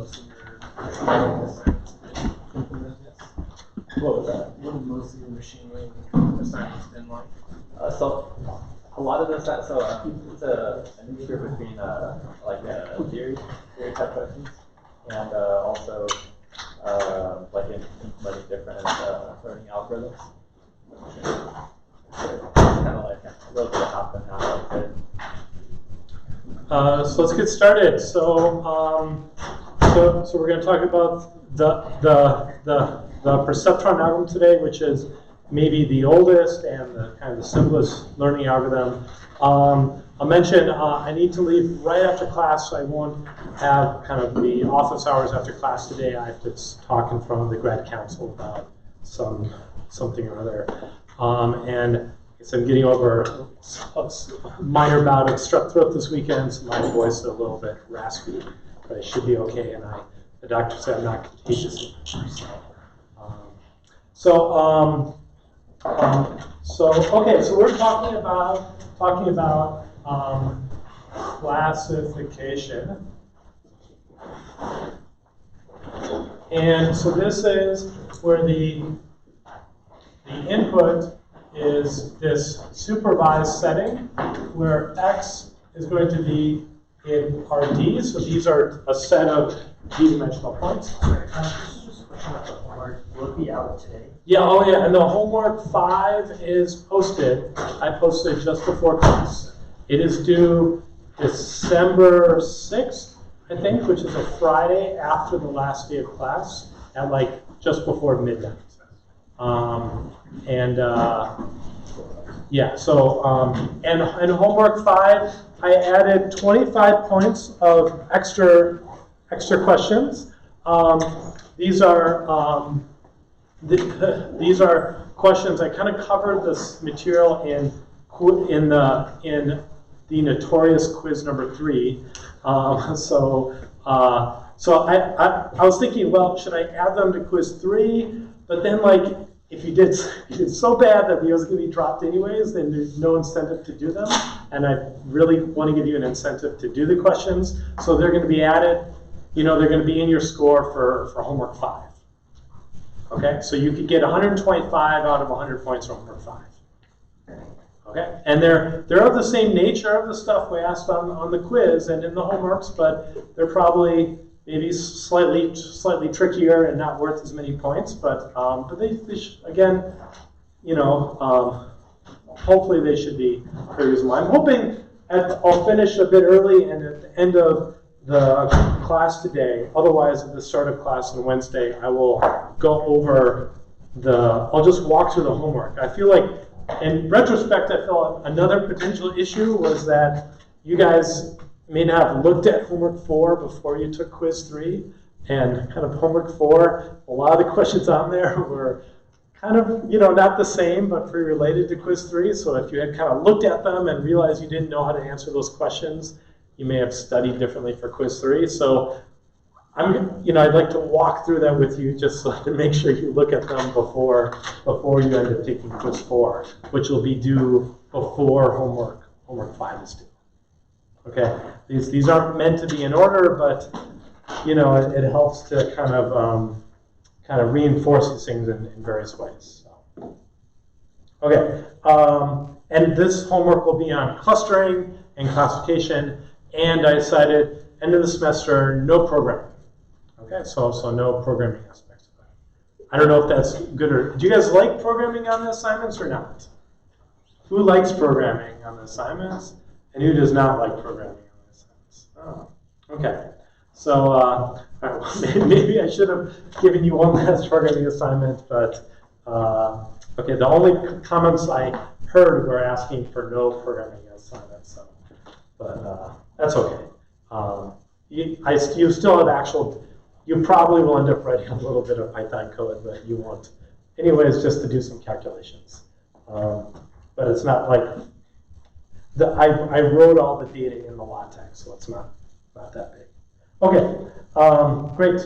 most of your assignments implemented? What was that? What have most of your machine learning assignments been like? So a lot of this, it's a mixture between like theory type questions and also like implementing different learning algorithms. Kind of like a little bit of up and down like it. So let's get started. So we're going to talk about the perceptron algorithm today, which is maybe the oldest and the kind of the simplest learning algorithm. I'll mention I need to leave right after class, so I won't have kind of the office hours after class today. I have to talk in front of the grad council about something or other. And so I'm getting over a minor bout of strep throat this weekend, so my voice is a little bit raspy, but it should be okay. And the doctor said I'm not contagious. Okay, so we're talking about classification, and so this is where the input is this supervised setting where X is going to be in RD. So these are a set of d-dimensional points. Will it be out today? Yeah, oh yeah, and the homework 5 is posted. I posted just before class. It is due December 6th, I think, which is a Friday after the last day of class at like just before midnight. Yeah, so, and homework 5, I added 25 points of extra questions. These are questions. I kind of covered this material in the notorious quiz number 3. So I was thinking, well, should I add them to quiz 3? But then, like, if you did so bad that those going to be dropped anyways, then there's no incentive to do them. And I really want to give you an incentive to do the questions. So they're going to be added. You know, they're going to be in your score for homework 5. Okay, so you could get 125 out of 100 points for homework 5. Okay, and they're of the same nature of the stuff we asked on the quiz and in the homeworks, but they're probably maybe slightly trickier and not worth as many points. But they again, you know, hopefully they should be very useful. I'm hoping I'll finish a bit early and at the end of the class today. Otherwise, at the start of class on Wednesday, I will go over I'll just walk through the homework. I feel like, in retrospect, I felt another potential issue was that you guys may not have looked at homework 4 before you took quiz 3. And kind of homework 4, a lot of the questions on there were kind of, you know, not the same, but pretty related to quiz 3. So if you had kind of looked at them and realized you didn't know how to answer those questions, you may have studied differently for quiz 3. So I'd like to walk through that with you just so to make sure you look at them before you end up taking quiz 4, which will be due before homework 5 is due. Okay, these aren't meant to be in order, but you know it helps to kind of reinforce these things in various ways. So. Okay, and this homework will be on clustering and classification. And I decided, end of the semester, no programming. Okay, so no programming aspects of that. I don't know if that's good or... Do you guys like programming on the assignments or not? Who likes programming on the assignments? And who does not like programming on the assignments? Oh, okay. So maybe I should have given you one last programming assignment, but okay, the only comments I heard were asking for no programming assignments. So, but that's okay. You still have actual, you probably will end up writing a little bit of Python code, but you won't. Anyways, just to do some calculations. But it's not like, I wrote all the data in the LaTeX, so it's not that big. Okay, great.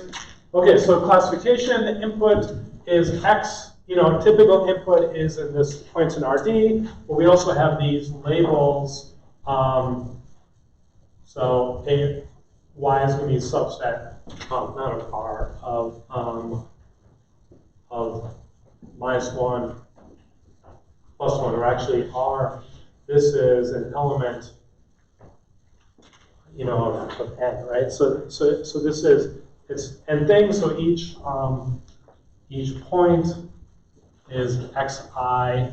Okay, so classification, the input is X. You know, typical input is in this points in RD, but we also have these labels. So Y is going to be subset not of R, of -1 plus 1, or actually R, this is an element, you know, of n, right? So this is, it's n things, so each point is xi,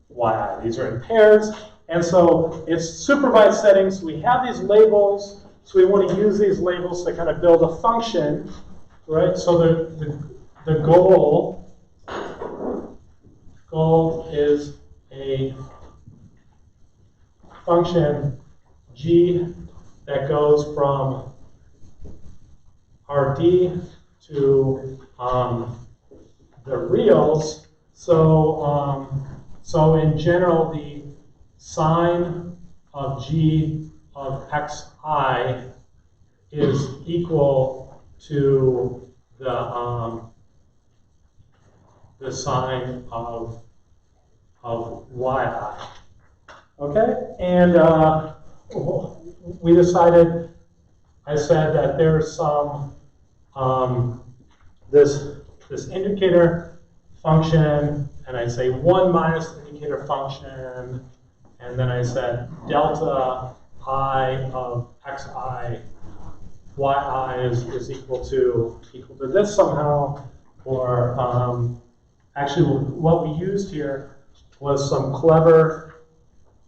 yi. These are in pairs, and so it's supervised settings. We have these labels, so we want to use these labels to kind of build a function, right? So the goal is a function g that goes from Rd to the reals. So in general, the sine of g of xi is equal to the sine of yi. Okay, and we decided, I said that there's some this indicator function, and I say 1 minus the indicator function, and then I said delta I of xi yi is equal to this somehow, or actually what we used here was some clever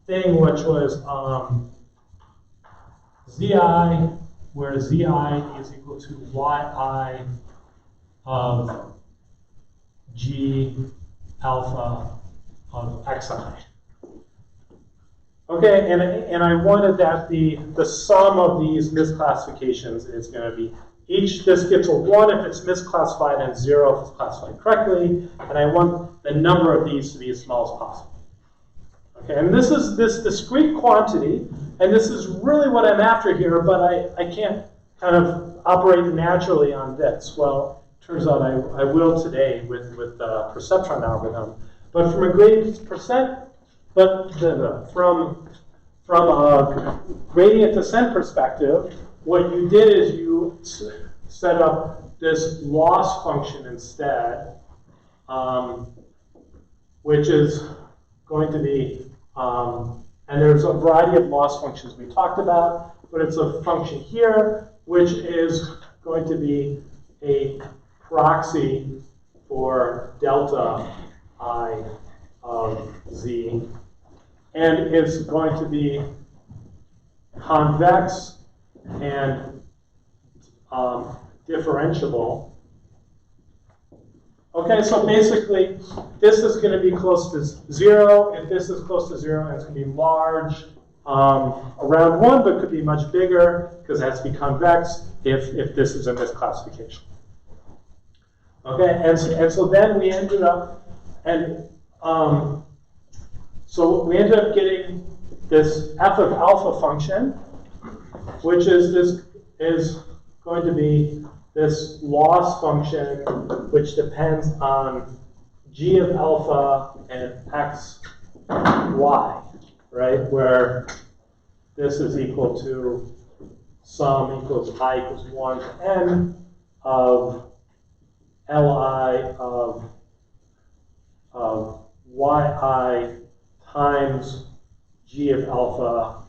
thing, which was zi, where zi is equal to yi of g alpha of xi. Okay, and I wanted that the sum of these misclassifications is going to be this gets a 1 if it's misclassified and 0 if it's classified correctly, and I want the number of these to be as small as possible. Okay, and this is this discrete quantity, and this is really what I'm after here, but I can't kind of operate naturally on this. Well, it turns out I will today with the perceptron algorithm, but from a gradient percent, from a gradient descent perspective, what you did is you set up this loss function instead, which is going to be, and there's a variety of loss functions we talked about, but it's a function here, which is going to be a proxy for delta I of z, and it's going to be convex and differentiable. Okay, so basically, this is going to be close to 0. If this is close to 0, it's going to be large, around 1, but could be much bigger because it has to be convex if this is a misclassification. Okay, and so then we ended up, so we ended up getting this f of alpha function, which is going to be this loss function, which depends on g of alpha and x, y, right? Where this is equal to sum equals I equals 1 to n of li of yi times g of alpha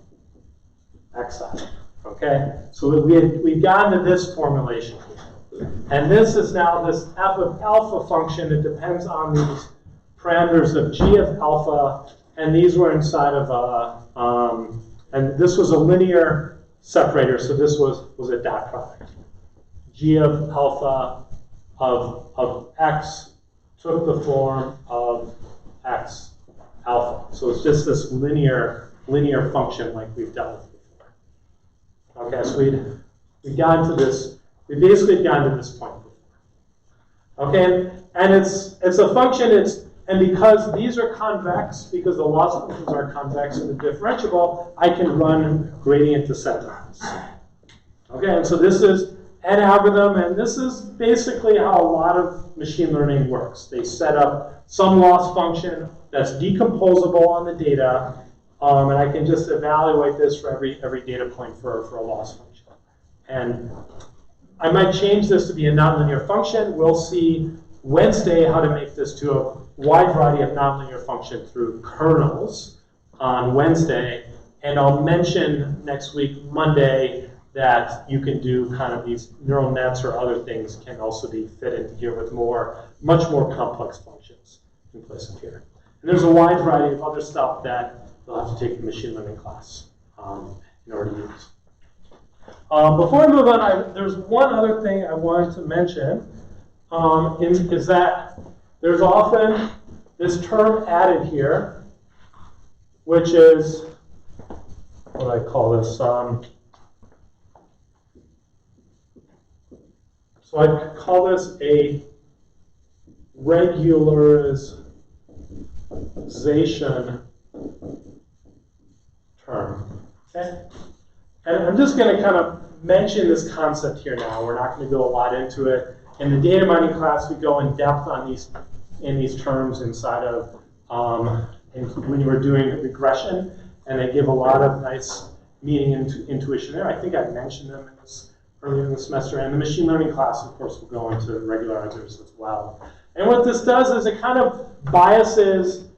xi. Okay, so we've gotten to this formulation here. And this is now this f of alpha function that depends on these parameters of g of alpha, and these were inside of and this was a linear separator, so this was a dot product. G of alpha of x took the form of x alpha. So it's just this linear function like we've dealt with before. Okay, so we've gotten to this, we basically gotten to this point before. Okay, and it's a function, and because these are convex, because the loss functions are convex and they're differentiable, I can run gradient descent on this. Okay, and so this is an algorithm, and this is basically how a lot of machine learning works. They set up some loss function that's decomposable on the data, and I can just evaluate this for every data point for a loss function. I might change this to be a nonlinear function. We'll see Wednesday how to make this to a wide variety of nonlinear function through kernels on Wednesday. And I'll mention next week, Monday, that you can do kind of these neural nets or other things can also be fit into here with much more complex functions in place of here. And there's a wide variety of other stuff that you'll have to take the machine learning class in order to use. Before I move on, there's one other thing I wanted to mention, is that there's often this term added here, which is, what do I call this? So I call this a regularization term. Okay? And I'm just going to kind of mention this concept here now. We're not going to go a lot into it. In the data mining class, we go in depth on these terms inside of when we're doing regression, and they give a lot of nice meaning and intuition there. I think I mentioned them earlier in the semester. And the machine learning class, of course, will go into regularizers as well. And what this does is it kind of biases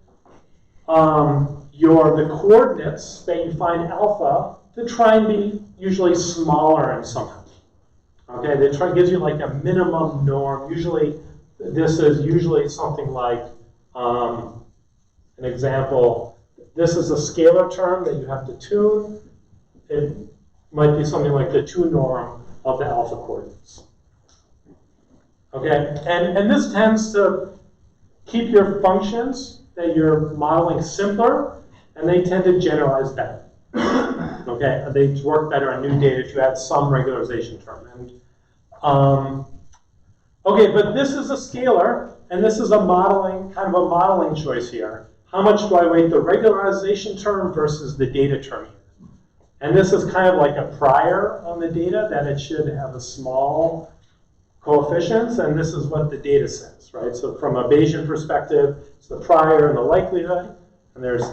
the coordinates that you find alpha to try and be usually smaller in somehow. Okay, they try gives you like a minimum norm. Usually, this is usually something like an example. This is a scalar term that you have to tune. It might be something like the 2 norm of the alpha coordinates. Okay, and this tends to keep your functions that you're modeling simpler, and they tend to generalize better. Okay, they work better on new data if you add some regularization term. And, okay, but this is a scalar, and this is a modeling, kind of a modeling choice here. How much do I weight the regularization term versus the data term here? And this is kind of like a prior on the data, that it should have a small coefficients, and this is what the data says, right? So from a Bayesian perspective, it's the prior and the likelihood, and there's,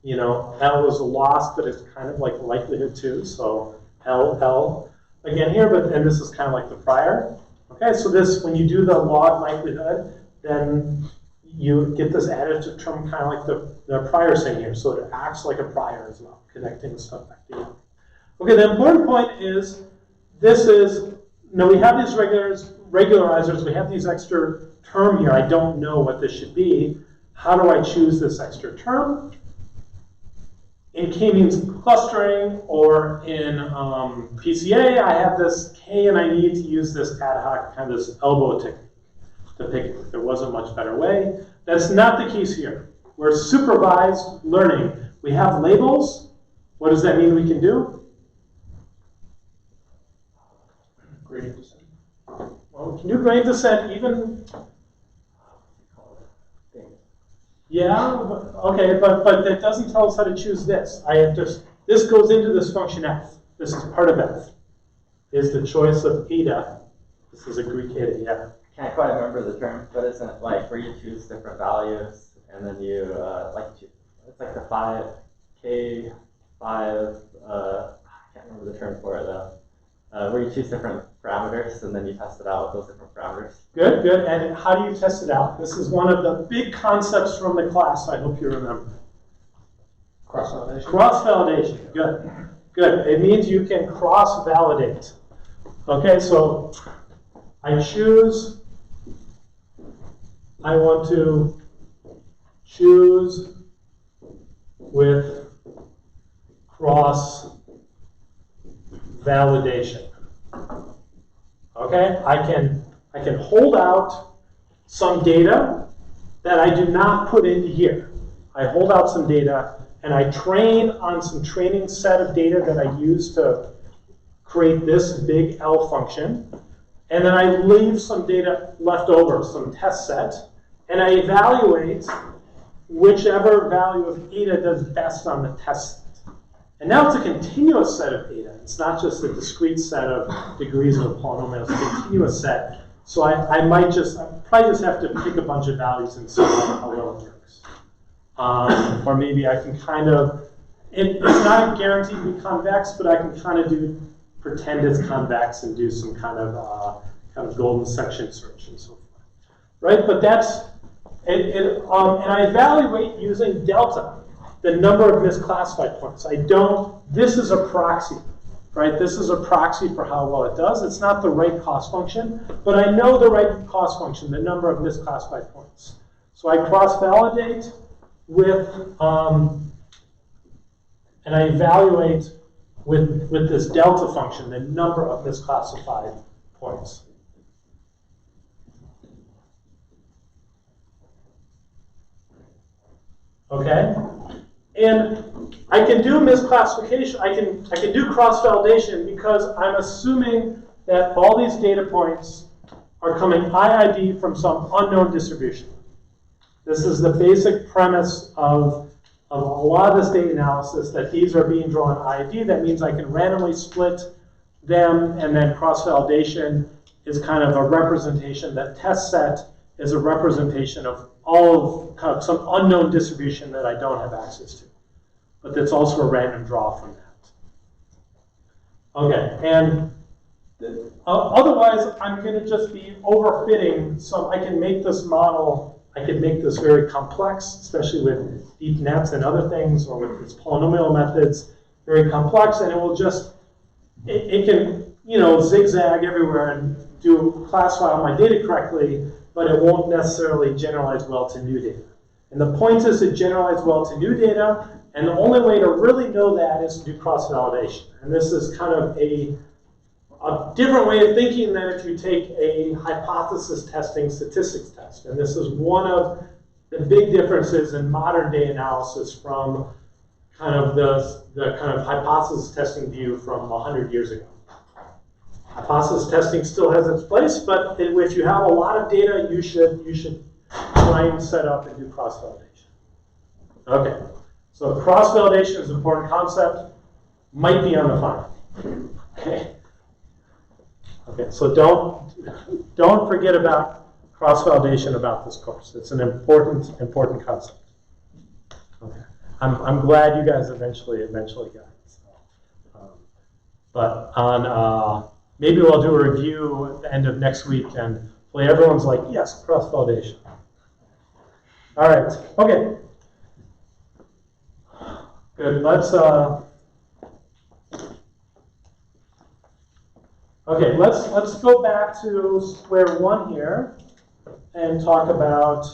L is a loss, but it's kind of like a likelihood too, so L again here, and this is kind of like the prior. Okay, so this, when you do the log likelihood, then you get this additive term kind of like the prior thing here, so it acts like a prior as well, connecting stuff back together. Okay, the important point is, we have these regularizers, we have these extra term here. I don't know what this should be. How do I choose this extra term? In k-means clustering, or in PCA, I have this k and I need to use this ad hoc, kind of this elbow technique to pick it. There wasn't much better way. That's not the case here. We're supervised learning. We have labels. What does that mean we can do? Gradient descent. Well, we can do gradient descent even. Yeah, okay, but that doesn't tell us how to choose this. This goes into this function f. This is part of f. Is the choice of eta. This is a Greek eta, yeah. Can't quite remember the term, but isn't it like where you choose different values and then you it's like the 5k5 I can't remember the term for it though. Where you choose different parameters and then you test it out with those different parameters. Good, good. And how do you test it out? This is one of the big concepts from the class I hope you remember. Cross-validation. Cross-validation, good. Good. It means you can cross-validate. Okay, so I want to choose with cross-validation. Okay, I can hold out some data that I do not put into here. I hold out some data and I train on some training set of data that I use to create this big L function. And then I leave some data left over, some test set, and I evaluate whichever value of eta does best on the test set. And now it's a continuous set of data. It's not just a discrete set of degrees of a polynomial, it's a continuous set. So I probably just have to pick a bunch of values and see how well it works. Or maybe I can kind of, it's not guaranteed to be convex, but I can kind of do pretend it's convex and do some kind of golden section search and so forth, right? But that's and I evaluate using delta, the number of misclassified points. I don't. This is a proxy, right? This is a proxy for how well it does. It's not the right cost function, but I know the right cost function, the number of misclassified points. So I cross-validate with, and I evaluate with this delta function, the number of misclassified points. Okay? And I can do misclassification, I can do cross-validation because I'm assuming that all these data points are coming IID from some unknown distribution. This is the basic premise of a lot of this data analysis, that these are being drawn IID. That means I can randomly split them, and then cross-validation is kind of a representation. That test set is a representation of all of kind of some unknown distribution that I don't have access to. But that's also a random draw from that. Okay, and otherwise I'm going to just be overfitting some. I can make this model, I can make this very complex, especially with deep nets and other things, or with its polynomial methods, very complex, and it will just, it can, you know, zigzag everywhere and classify all my data correctly, but it won't necessarily generalize well to new data. And the point is to generalize well to new data, and the only way to really know that is to do cross-validation. And this is kind of a different way of thinking than if you take a hypothesis testing statistics test. And this is one of the big differences in modern day analysis from kind of the kind of hypothesis testing view from 100 years ago. Hypothesis testing still has its place, but if you have a lot of data, you should try and set up and do cross-validation. Okay, so cross-validation is an important concept, might be on the final. Okay. Okay, so don't forget about cross-validation about this course. It's an important concept. Okay, I'm glad you guys eventually got it. So, but on maybe we'll do a review at the end of next week, and hopefully everyone's like, yes, cross-validation. All right. Okay. Good. Let's go back to square one here and talk about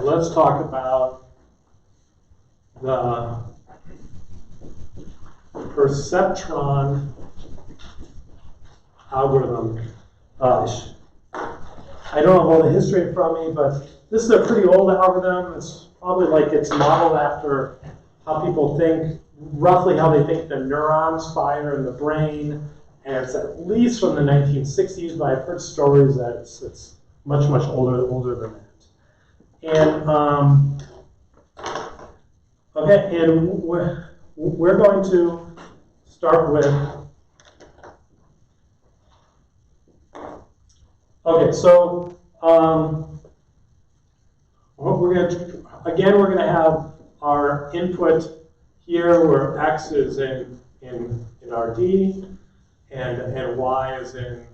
let's talk about the perceptron algorithm. I don't have all the history in front of me, but this is a pretty old algorithm. It's probably like it's modeled after how people think, roughly how they think the neurons fire in the brain. And it's at least from the 1960s, but I've heard stories that it's much older than that. And okay, and we're going to start with. Okay, so we're going to have our input here, where x is in RD, and y is in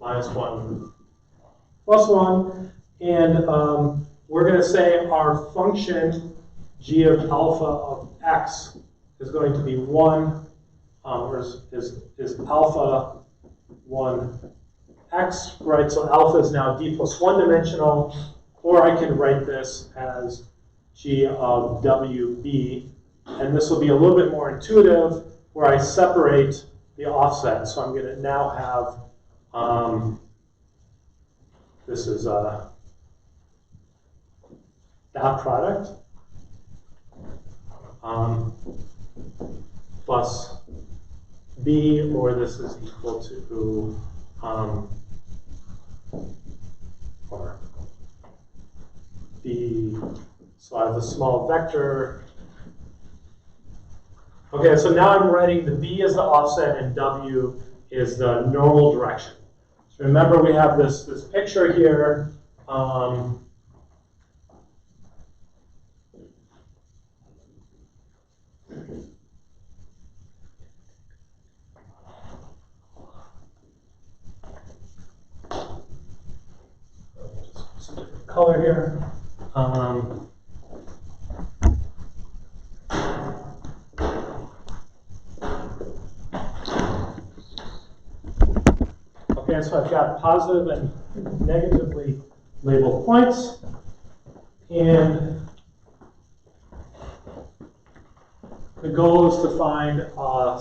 -1, +1, and we're going to say our function g of alpha of x is going to be 1, or is alpha 1 x, right? So alpha is now d+1 dimensional, or I can write this as g of wb, and this will be a little bit more intuitive, where I separate the offset. So I'm going to now have, this is a dot product plus b, or this is equal to or b, so I have a small vector. Okay, so now I'm writing the b as the offset and w is the normal direction. So remember, we have this picture here. color here. Okay, so I've got positive and negatively labeled points. And the goal is to find a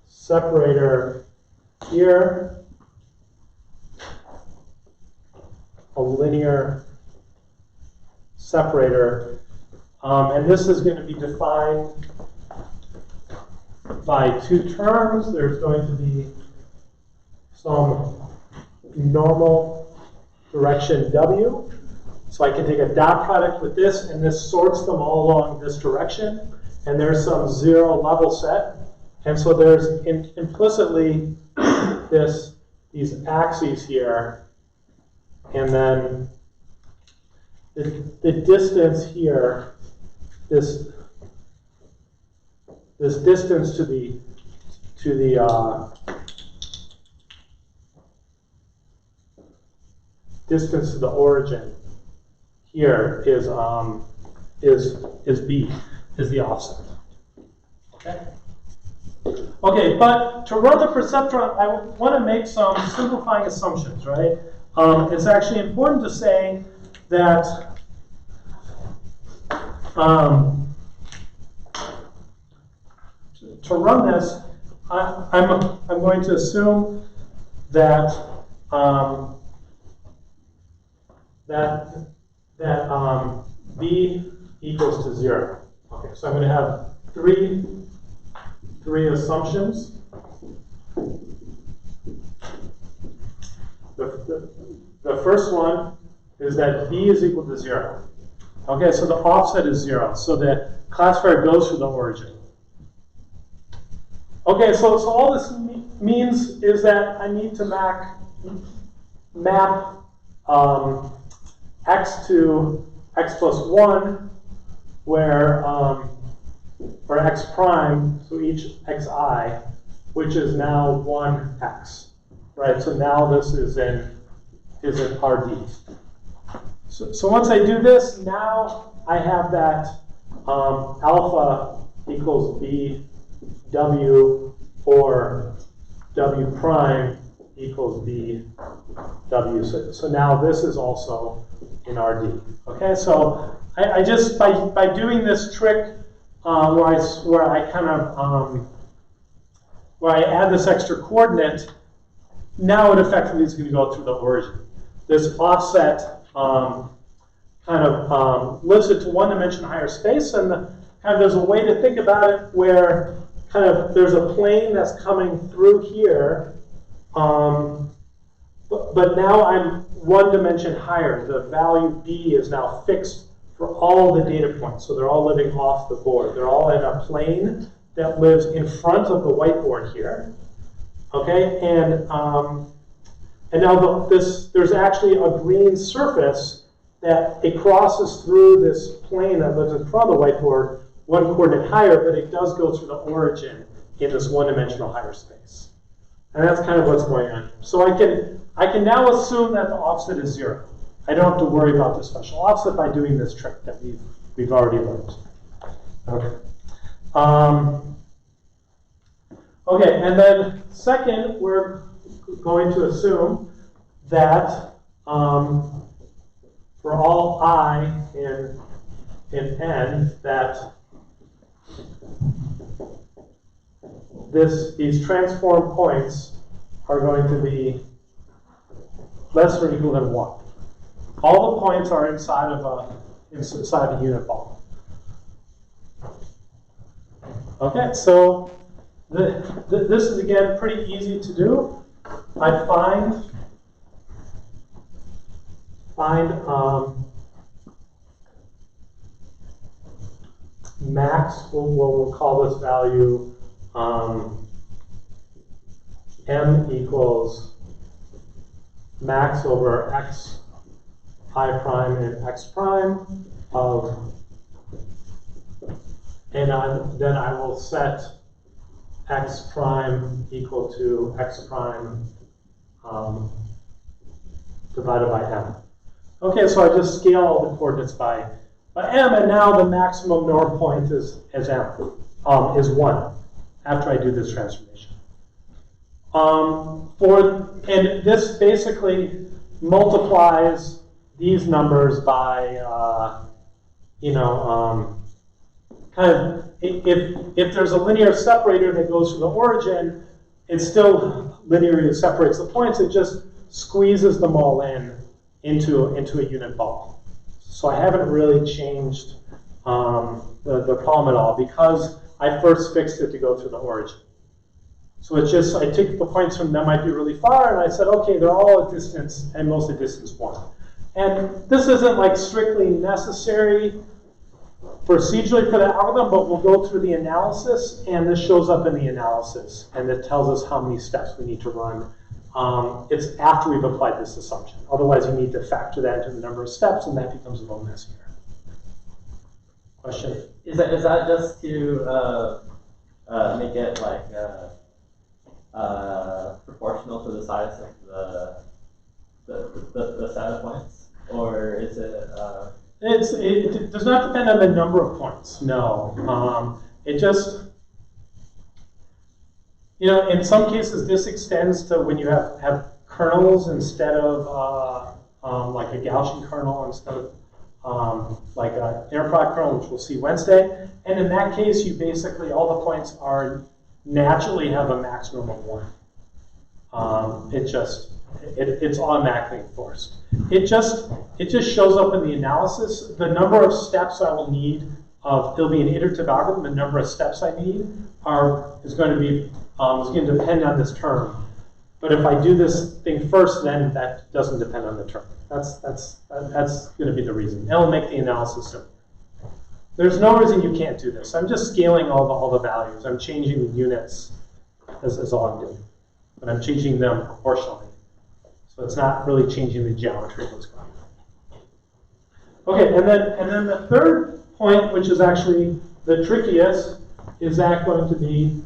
separator here, a linear separator. And this is going to be defined by two terms. There's going to be some normal direction W. So I can take a dot product with this, and this sorts them all along this direction. And there's some zero level set. And so there's implicitly these axes here. And then the distance here, this distance to the distance to the origin here is b, is the offset. Okay. Okay, but to run the perceptron, I want to make some simplifying assumptions, right? It's actually important to say that to run this, I'm going to assume that b equals to 0. Okay, so I'm going to have three assumptions. The first one is that b is equal to 0. Okay, so the offset is 0. So the classifier goes through the origin. Okay, so all this means is that I need to map x to x plus 1, where or x prime to each xi, which is now 1x. Right, so now this is in RD. So once I do this, now I have that alpha equals b w, or w prime equals b w. So now this is also in RD. Okay, so I just by doing this trick where I kind of where I add this extra coordinate, now it effectively is going to go through the origin. This offset kind of lifts it to one dimension higher space, and kind of there's a way to think about it where kind of there's a plane that's coming through here, but now I'm one dimension higher. The value b is now fixed for all the data points, so they're all living off the board. They're all in a plane that lives in front of the whiteboard here. Okay, and now there's actually a green surface that it crosses through this plane that lives in front of the whiteboard, one coordinate higher, but it does go through the origin in this one-dimensional higher space. And that's kind of what's going on. So I can now assume that the offset is 0. I don't have to worry about the special offset by doing this trick that we've already learned. Okay. Okay, and then second, we're going to assume that for all I in n, that these transform points are going to be less or equal than 1. All the points are inside of a unit ball. Okay, so this is again pretty easy to do. I find max. We'll call this value m equals max over x I prime and x prime of, and then I will set x prime equal to x prime divided by m. Okay, so I just scale all the coordinates by m, and now the maximum norm point is m, is 1 after I do this transformation. And this basically multiplies these numbers by, kind of, if there's a linear separator that goes from the origin, it still linearly separates the points. It just squeezes them all into a unit ball. So I haven't really changed the problem at all because I first fixed it to go through the origin. So it's just, I took the points from them might be really far, and I said, okay, they're all at distance, and mostly distance 1. And this isn't like strictly necessary procedurally for the algorithm, but we'll go through the analysis, and this shows up in the analysis, and it tells us how many steps we need to run. It's after we've applied this assumption. Otherwise, you need to factor that into the number of steps, and that becomes a little messier. Question? Is that just to make it like proportional to the size of the set of points, or is it? It does not depend on the number of points. No, it just, in some cases this extends to when you have kernels instead of like a Gaussian kernel instead of like an interproduct kernel, which we'll see Wednesday. And in that case, you basically all the points are naturally have a maximum of 1. It's automatically enforced. It just shows up in the analysis. The number of steps I will need it'll be an iterative algorithm. The number of steps I need is going to depend on this term. But if I do this thing first, then that doesn't depend on the term. That's going to be the reason. It'll make the analysis simple. There's no reason you can't do this. I'm just scaling all the values. I'm changing the units is all I'm doing. But I'm changing them proportionally. So it's not really changing the geometry of what's going on. Okay, and then the third point, which is actually the trickiest, is that going to be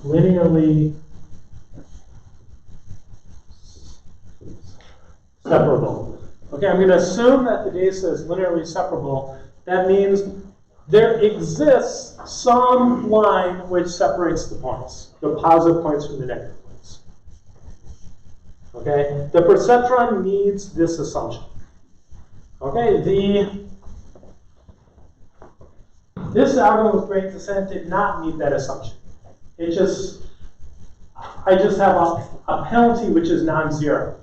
linearly separable. Okay, I'm going to assume that the data set is linearly separable. That means there exists some line which separates the points, the positive points from the negative points. Okay, the perceptron needs this assumption. Okay, this algorithm with gradient descent did not meet that assumption. I just have a penalty which is non-zero.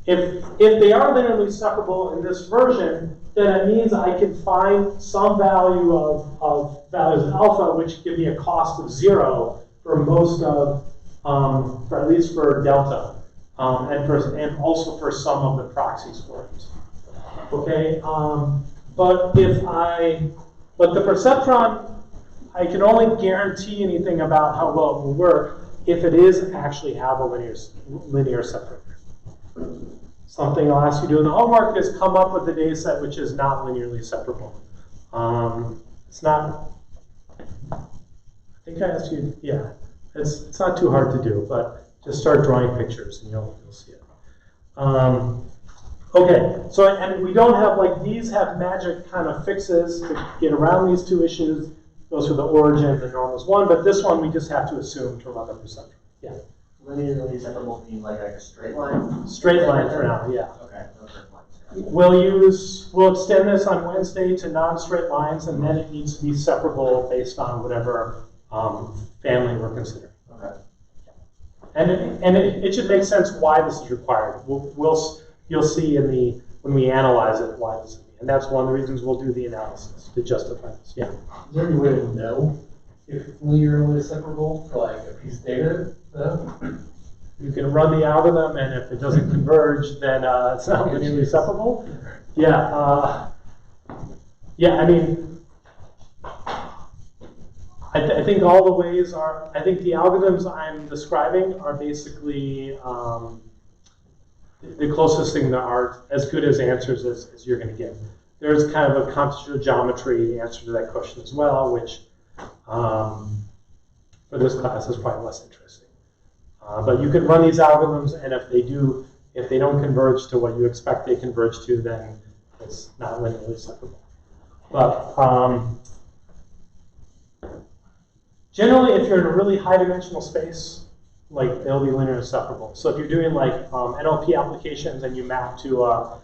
If they are linearly separable in this version, then it means I can find some value of values of alpha which give me a cost of 0 for most of, for at least for delta, and also for some of the proxies for it. Okay, but the perceptron, I can only guarantee anything about how well it will work if it is actually have a linear separator. Something I'll ask you to do in the homework is come up with a data set which is not linearly separable. It's not, I think I asked you, yeah, it's not too hard to do, but just start drawing pictures and you'll see it. Okay, so, and we don't have, like, these have magic kind of fixes to get around these two issues, goes through the origin, the norm is 1, but this one we just have to assume to run the perceptron. Yeah. Linearly separable means like a straight line? Straight line for now, yeah. Okay, no curved lines. We'll extend this on Wednesday to non-straight lines, and then it needs to be separable based on whatever family we're considering. Okay. And it should make sense why this is required. You'll see when we analyze it why this is, and that's one of the reasons we'll do the analysis to justify this. Yeah. Is there any way to know if it's linearly separable for like a piece of data? You can run the algorithm, and if it doesn't converge, then it's not linearly separable. Yeah. Yeah. I mean, I think all the ways are. I think the algorithms I'm describing are basically the closest thing that are as good as answers as you're going to get. There's kind of a computational geometry answer to that question as well, which for this class is probably less interesting. But you can run these algorithms, and if they don't converge to what you expect they converge to, then it's not linearly separable. But generally, if you're in a really high-dimensional space, like they'll be linearly separable. So if you're doing like NLP applications and you map to a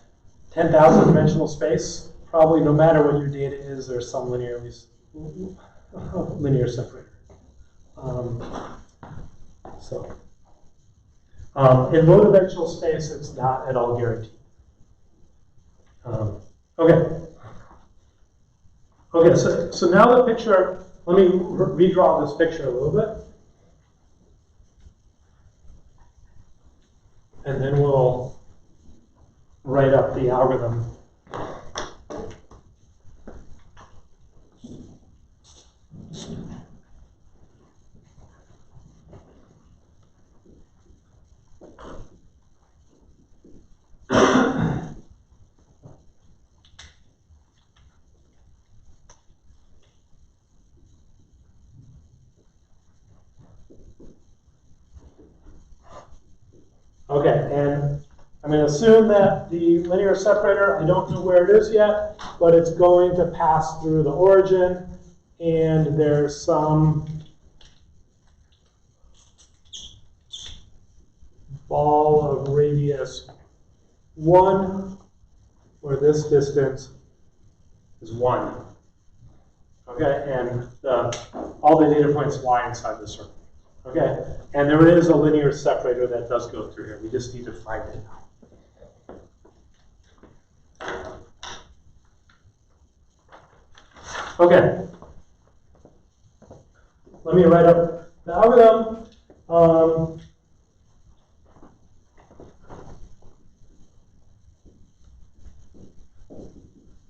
10,000 dimensional space, probably no matter what your data is, there's some linear separator. In low-dimensional space, it's not at all guaranteed. Okay, so now the picture, let me redraw this picture a little bit. And then we'll write up the algorithm. Okay, and I'm going to assume that the linear separator, I don't know where it is yet, but it's going to pass through the origin, and there's some ball of radius 1, where this distance is 1. Okay, and all the data points lie inside the circle. Okay, and there is a linear separator that does go through here. We just need to find it now. Okay, let me write up the algorithm.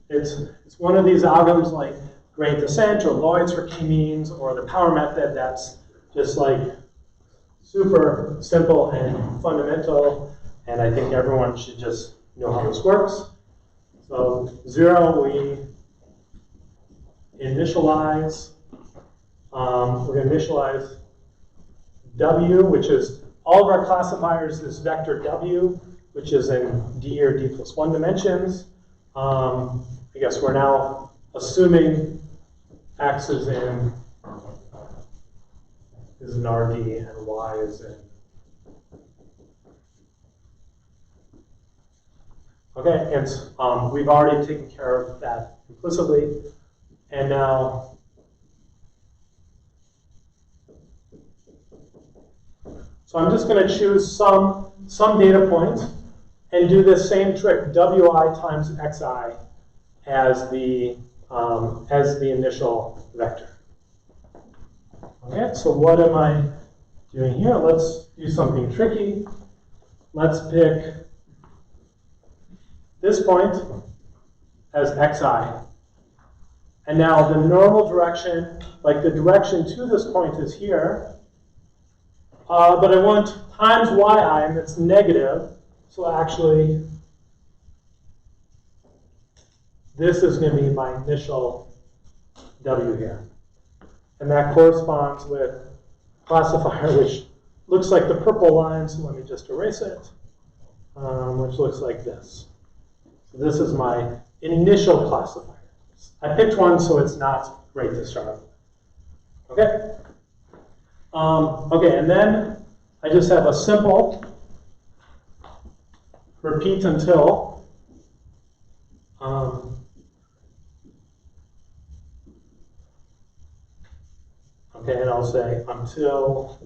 It's one of these algorithms like gradient descent or Lloyd's for k-means or the power method that's just like super simple and fundamental, and I think everyone should just know how this works. So 0, we initialize, we're going to initialize W, which is all of our classifiers is vector W, which is in D or D+1 dimensions. I guess we're now assuming X is in RD and Y is in. Okay, and we've already taken care of that implicitly. And now, so I'm just going to choose some data point and do this same trick, Wi times xi as the initial vector. Okay, so what am I doing here? Let's do something tricky. Let's pick this point as xi. And now the normal direction, like the direction to this point is here, but I want times yi, and it's negative, so actually this is going to be my initial W here. And that corresponds with classifier, which looks like the purple line, so let me just erase it, which looks like this. So this is my initial classifier. I picked one, so it's not great to start with. Okay? Okay, and then I just have a simple repeat until. Okay, and I'll say until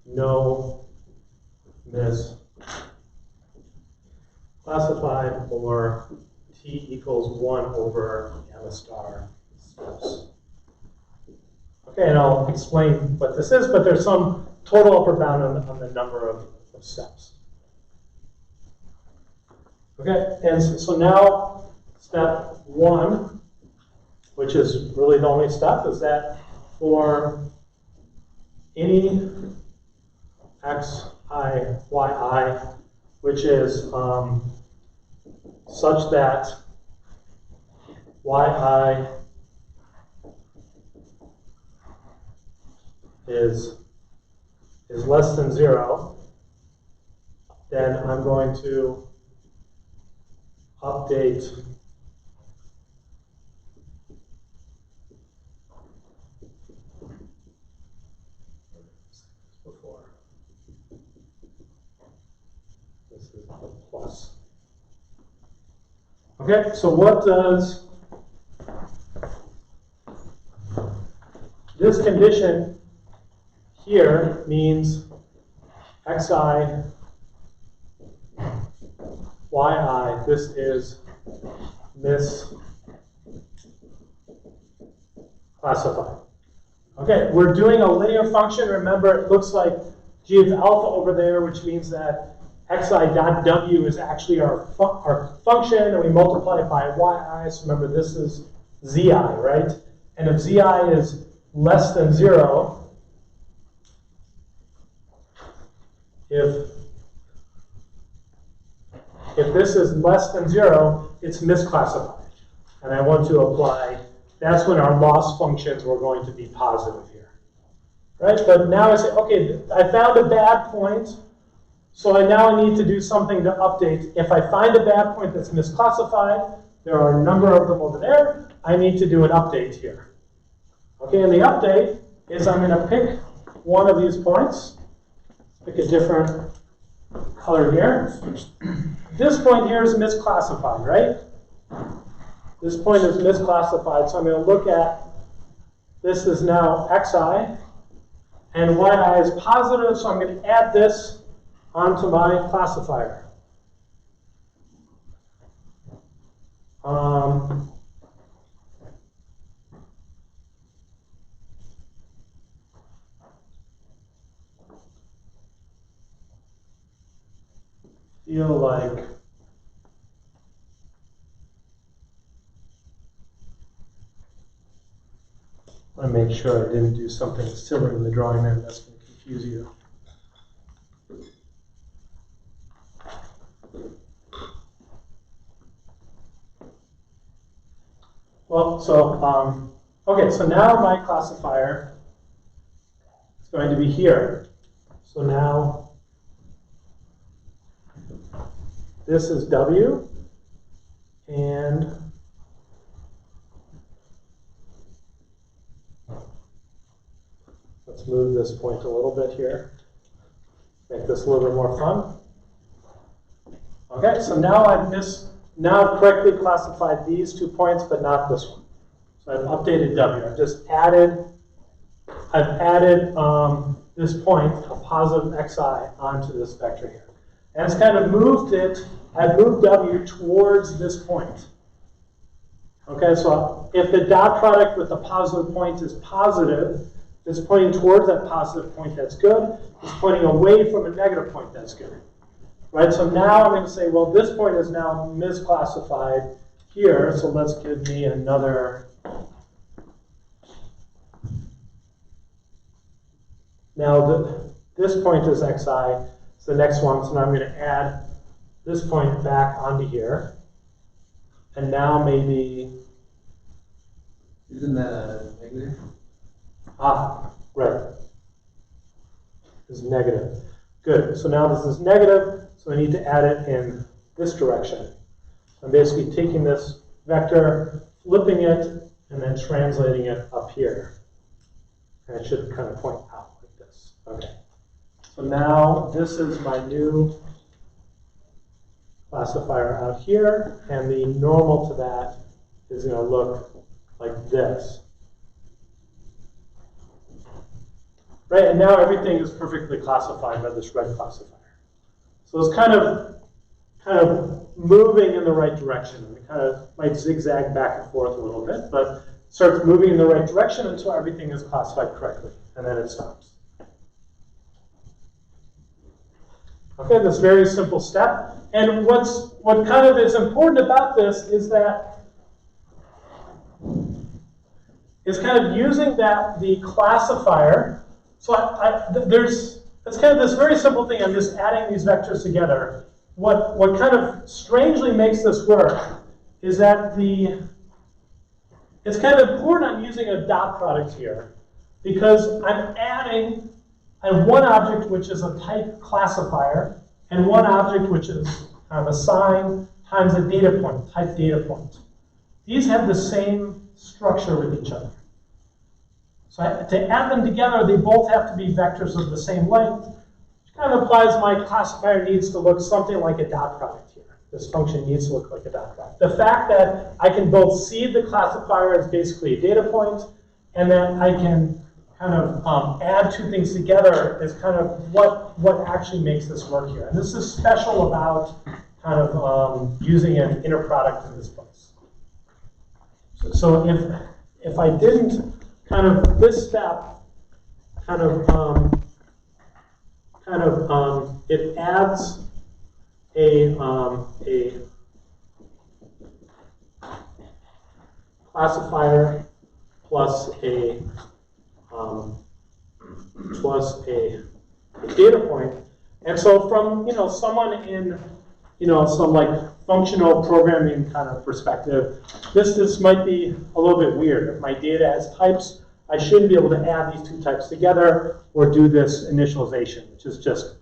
no miss classified or t equals 1 over gamma star steps. Okay, and I'll explain what this is, but there's some total upper bound on the number of steps. Okay, and so now step 1, which is really the only step, is that for any x, I, y, I, which is such that yi is is less than 0, then I'm going to update before. This is a plus. Okay, so what does this condition here means xi, yi, this is misclassified. Okay, we're doing a linear function. Remember, it looks like g of alpha over there, which means that xi dot w is actually our function, and we multiply it by yi. So remember, this is zi, right? And if zi is less than 0, if this is less than 0, it's misclassified. And I want to apply, that's when our loss functions were going to be positive here. Right? But now I say, okay, I found a bad point, so I now need to do something to update. If I find a bad point that's misclassified, there are a number of them over there, I need to do an update here. Okay, and the update is I'm going to pick one of these points, pick a different color here. This point here is misclassified, right? This point is misclassified, so I'm going to look at, this is now xi, and yi is positive, so I'm going to add this onto my classifier. Feel like I make sure I didn't do something silly in the drawing there that's going to confuse you. Well, so okay, so now my classifier is going to be here. So now this is W, and let's move this point a little bit here. Make this a little bit more fun. Okay, so now I've now correctly classified these 2 points, but not this one. So I've updated W. I've just added, this point, a positive xi, onto this vector here. And it's kind of moved it, I've moved W towards this point. Okay, so if the dot product with the positive point is positive, it's pointing towards that positive point, that's good. It's pointing away from a negative point, that's good. Right, so now I'm going to say, well, this point is now misclassified here, so let's give me another. Now, this point is xi, it's the next one, so now I'm going to add this point back onto here. And now maybe. Isn't that a negative? Ah, right. Is negative. Good, so now this is negative. So I need to add it in this direction. I'm basically taking this vector, flipping it, and then translating it up here. And it should kind of point out like this. Okay. So now this is my new classifier out here, and the normal to that is going to look like this. Right, and now everything is perfectly classified by this red classifier. So it's kind of moving in the right direction. It kind of might zigzag back and forth a little bit, but starts moving in the right direction until everything is classified correctly, and then it stops. Okay, this very simple step. And what kind of is important about this is that is kind of using the classifier. So it's kind of this very simple thing. I'm just adding these vectors together. What kind of strangely makes this work is that it's kind of important I'm using a dot product here, because I'm I have one object which is a type classifier, and one object which is kind of a sign times a data point, type data point. These have the same structure with each other. So to add them together, they both have to be vectors of the same length, which kind of implies my classifier needs to look something like a dot product here. This function needs to look like a dot product. The fact that I can both see the classifier as basically a data point, and then I can kind of add two things together is kind of what actually makes this work here. And this is special about kind of using an inner product in this place. So if I didn't kind of this step kind of it adds a classifier plus a data point. And so from someone in some like functional programming kind of perspective, this might be a little bit weird. If my data has types, I shouldn't be able to add these two types together or do this initialization, which is just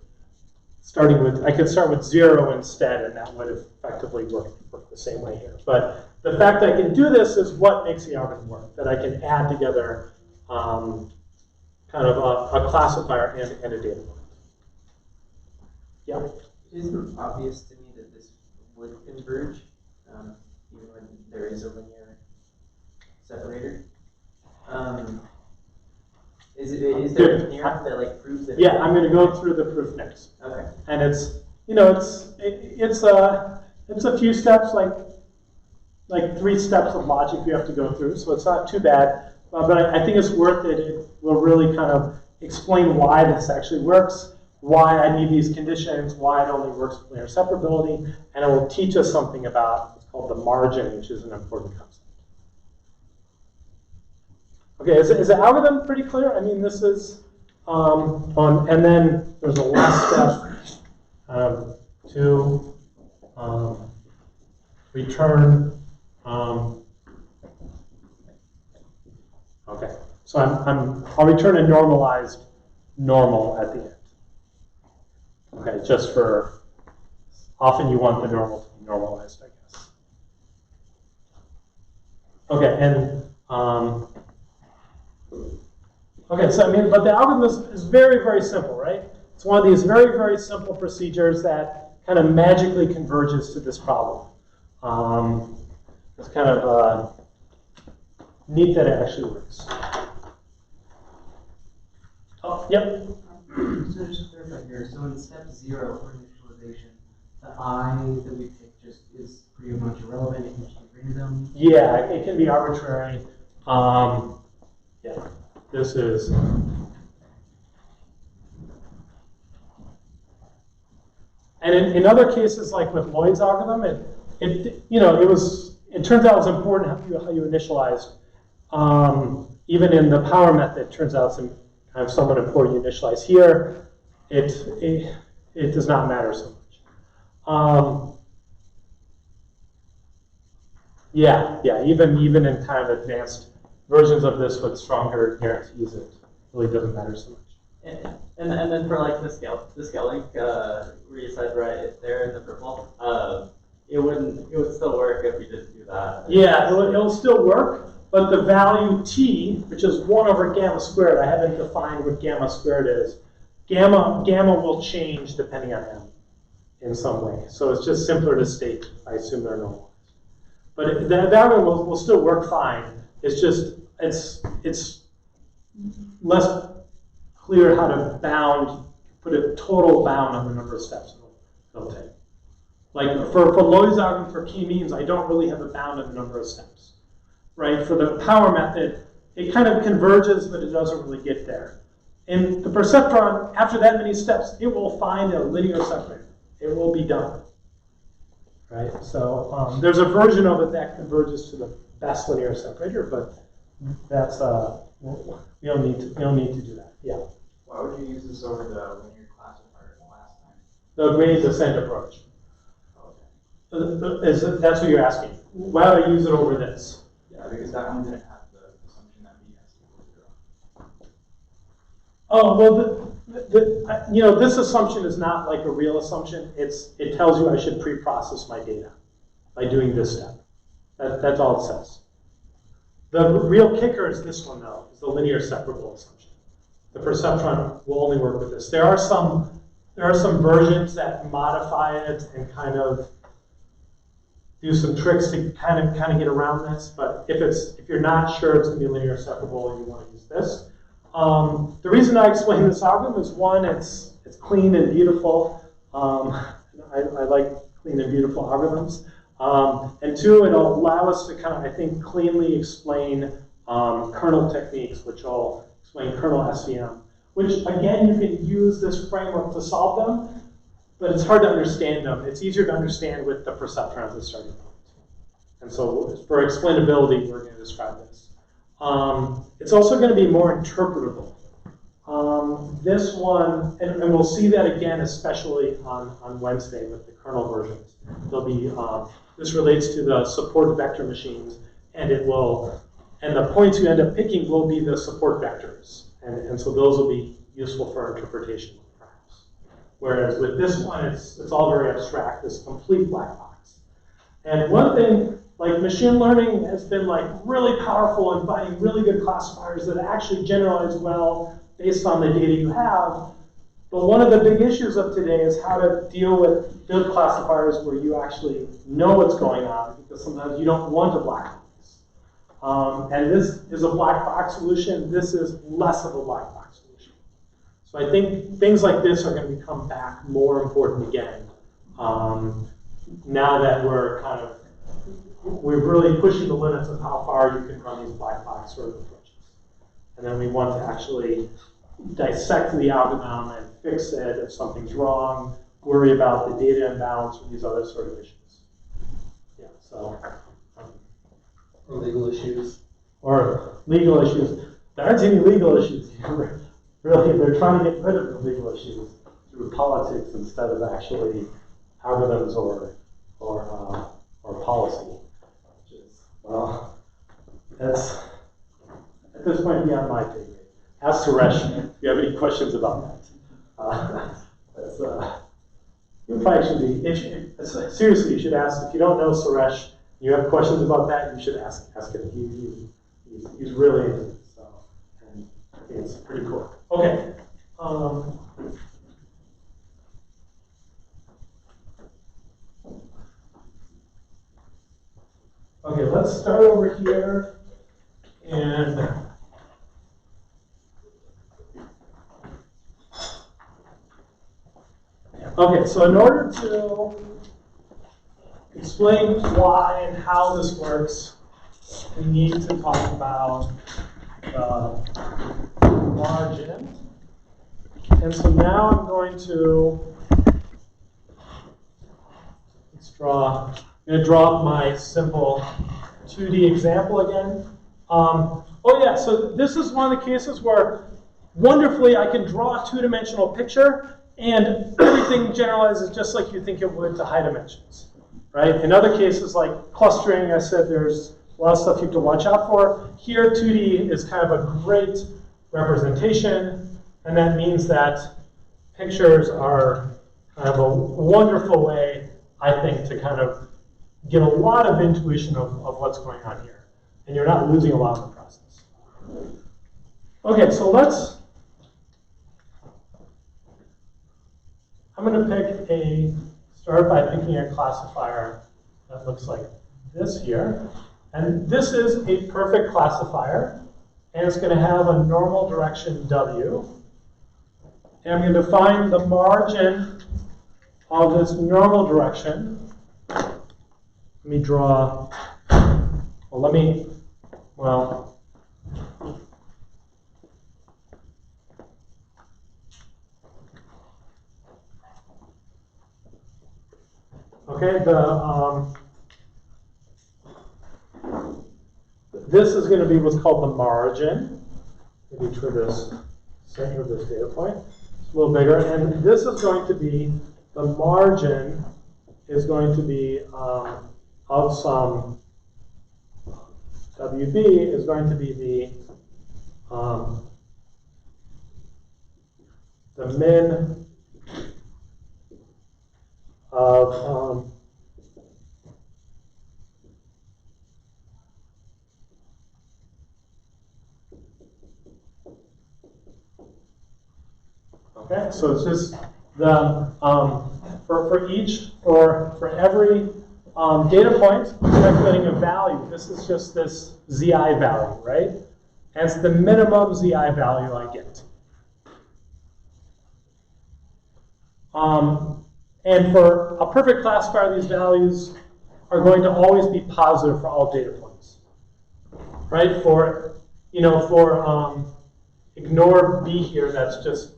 starting with, I could start with 0 instead, and that would effectively work the same way here. But the fact that I can do this is what makes the algorithm work, that I can add together kind of a classifier and a data point. Yeah? It isn't obvious to me that this would converge, even when there is a linear separator. Is there a theorem that like proves that? Yeah, I'm going to go through the proof next. Okay. And it's a few steps, like 3 steps of logic you have to go through, so it's not too bad. But I think it's worth it. It will really kind of explain why this actually works, why I need these conditions, why it only works with linear separability, and it will teach us something about what's called the margin, which is an important concept. Okay, is the algorithm pretty clear? I mean, this is, and then there's a last step to return. Okay, so I'll return a normalized normal at the end. Okay, just for, often you want the normal to be normalized, I guess. Okay, and okay, so I mean, but the algorithm is very, very simple, right? It's one of these very, very simple procedures that kind of magically converges to this problem. It's kind of neat that it actually works. Oh, yep. So just to clarify here, so in step 0 for initialization, the I that we pick just is pretty much irrelevant, it can just be random. Yeah, it can be arbitrary. Yeah, this is. And in other cases, like with Lloyd's algorithm, it turns out it's important how you initialized. Even in the power method, it turns out it's kind of somewhat important you initialize. Here, it does not matter so much. Yeah, even in kind of advanced versions of this with stronger guarantees, it really doesn't matter so much. And then for like the scale link, where you said right there in the purple, it would still work if you didn't do that. Yeah, it'll still work, but the value t, which is 1 over gamma squared, I haven't defined what gamma squared is. Gamma will change depending on m in some way. So it's just simpler to state. I assume they're normalized. But the algorithm will still work fine. It's just it's less clear how to put a total bound on the number of steps it'll take. Like for Lloyd's algorithm for k-means, I don't really have a bound on the number of steps. Right? For the power method, it kind of converges, but it doesn't really get there. In the perceptron, after that many steps, it will find a linear separator. It will be done. Right? So there's a version of it that converges to the best linear separator, but that's we don't need to do that. Yeah. Why would you use this over the linear classifier the last time? The gradient descent approach. Okay. That's what you're asking. Why would I use it over this? Yeah, because that one didn't have the assumption that b has to equal 0. Oh, well, This assumption is not like a real assumption. It tells you I should pre-process my data by doing this step. That's all it says. The real kicker is this one, though, is the linear separable assumption. The perceptron will only work with this. There are some versions that modify it and kind of do some tricks to kind of get around this. But if you're not sure it's going to be linear separable, you want to use this. The reason I explain this algorithm is one, it's clean and beautiful. I like clean and beautiful algorithms. And two, it'll allow us to kind of, I think, cleanly explain kernel techniques, which will explain kernel SVM, which, again, you can use this framework to solve them, but it's hard to understand them. It's easier to understand with the perceptron as a starting point. And so for explainability, we're going to describe this. It's also going to be more interpretable. This one, and we'll see that again, especially on Wednesday with the kernel versions. There'll be this relates to the support vector machines, and the points you end up picking will be the support vectors, and so those will be useful for interpretation, perhaps. Whereas with this one, it's all very abstract, this complete black box. And one thing, like machine learning has been like really powerful in finding really good classifiers that actually generalize well based on the data you have. But one of the big issues of today is how to deal with good classifiers where you actually know what's going on, because sometimes you don't want a black box. And this is a black box solution. This is less of a black box solution. So I think things like this are going to become back more important again. Now that we're really pushing the limits of how far you can run these black box sort of approaches. And then we want to actually dissect the algorithm and fix it if something's wrong, worry about the data imbalance or these other sort of issues. Yeah, so. Or legal issues. Or legal issues. There aren't any legal issues here. Really, they're trying to get rid of the legal issues through politics instead of actually algorithms or policy. Which is, well, that's at this point beyond my pay grade. Ask Suresh if you have any questions about that. You probably should be, seriously, you should ask. If you don't know Suresh, you have questions about that, you should ask him. He's really into it, so, and I think it's pretty cool. Okay. Okay, let's start over here, and okay, so in order to explain why and how this works, we need to talk about the margin. And so now I'm going to I'm going to draw up my simple 2D example again. Oh yeah, so this is one of the cases where wonderfully I can draw a two-dimensional picture and everything generalizes just like you think it would to high dimensions, right? In other cases like clustering, I said there's a lot of stuff you have to watch out for. Here, 2D is kind of a great representation, and that means that pictures are kind of a wonderful way, I think, to kind of get a lot of intuition of what's going on here. And you're not losing a lot in the process. Okay, so I'm going to start by picking a classifier that looks like this here. And this is a perfect classifier, and it's going to have a normal direction W. And I'm going to define the margin of this normal direction. Let me draw, okay, this is going to be what's called the margin, maybe for this center of this data point. It's a little bigger, and this is going to be, the margin is going to be of some WB is going to be the the min of okay, so it's just the for every data point calculating a value. This is just this zi value, right? And it's the minimum zi value I get. And for a perfect classifier, these values are going to always be positive for all data points, right? For ignore b here. That's just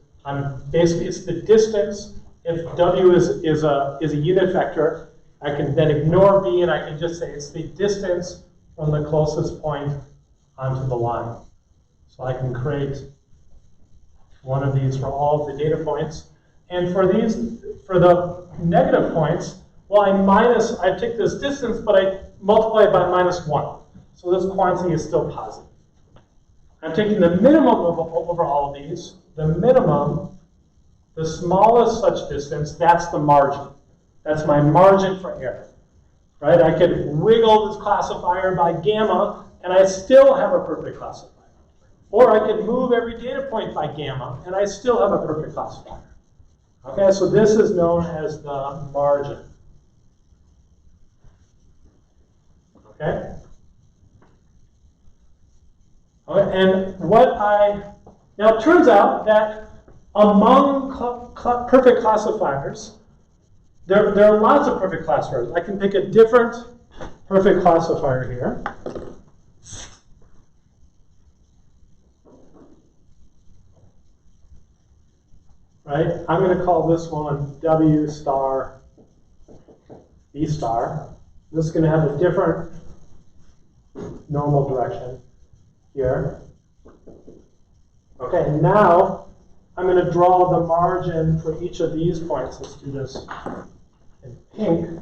basically it's the distance. If w is a unit vector, I can then ignore b and I can just say it's the distance from the closest point onto the line. So I can create one of these for all of the data points. And for the negative points, well, I take this distance, but I multiply it by -1. So this quantity is still positive. I'm taking the minimum over all of these. The minimum, the smallest such distance, that's the margin. That's my margin for error, right? I could wiggle this classifier by gamma, and I still have a perfect classifier. Or I could move every data point by gamma, and I still have a perfect classifier. Okay, so this is known as the margin. Okay? Okay, and now it turns out that among perfect classifiers, there are lots of perfect classifiers. I can pick a different perfect classifier here. Right? I'm going to call this one W star B star. This is going to have a different normal direction here. Okay, now I'm going to draw the margin for each of these points. Let's do this in pink.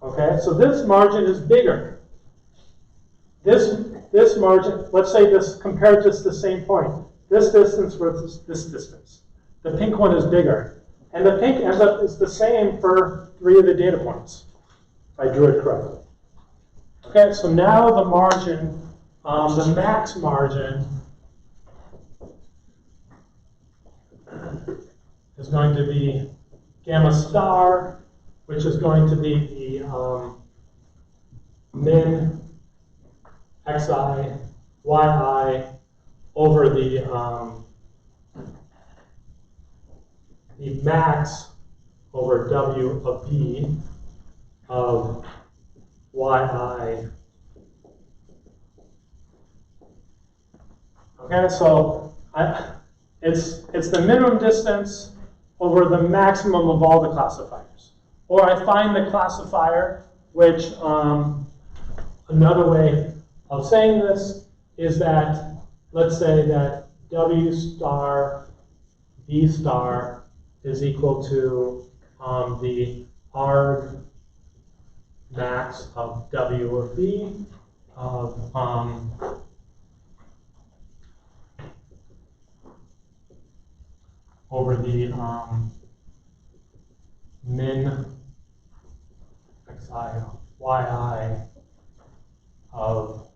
Okay, so this margin is bigger. This margin, let's say this compared to the same point. This distance versus this distance. The pink one is bigger. And the pink ends up is the same for 3 of the data points, if I drew it correctly. Okay, so now the margin, the max margin is going to be gamma star, which is going to be the min xi, yi over the max over w of b of yi. Okay, so it's the minimum distance over the maximum of all the classifiers. Or I find the classifier, which another way of saying this is that, let's say that W star B star is equal to the arg max of W of B of over the min xi yi of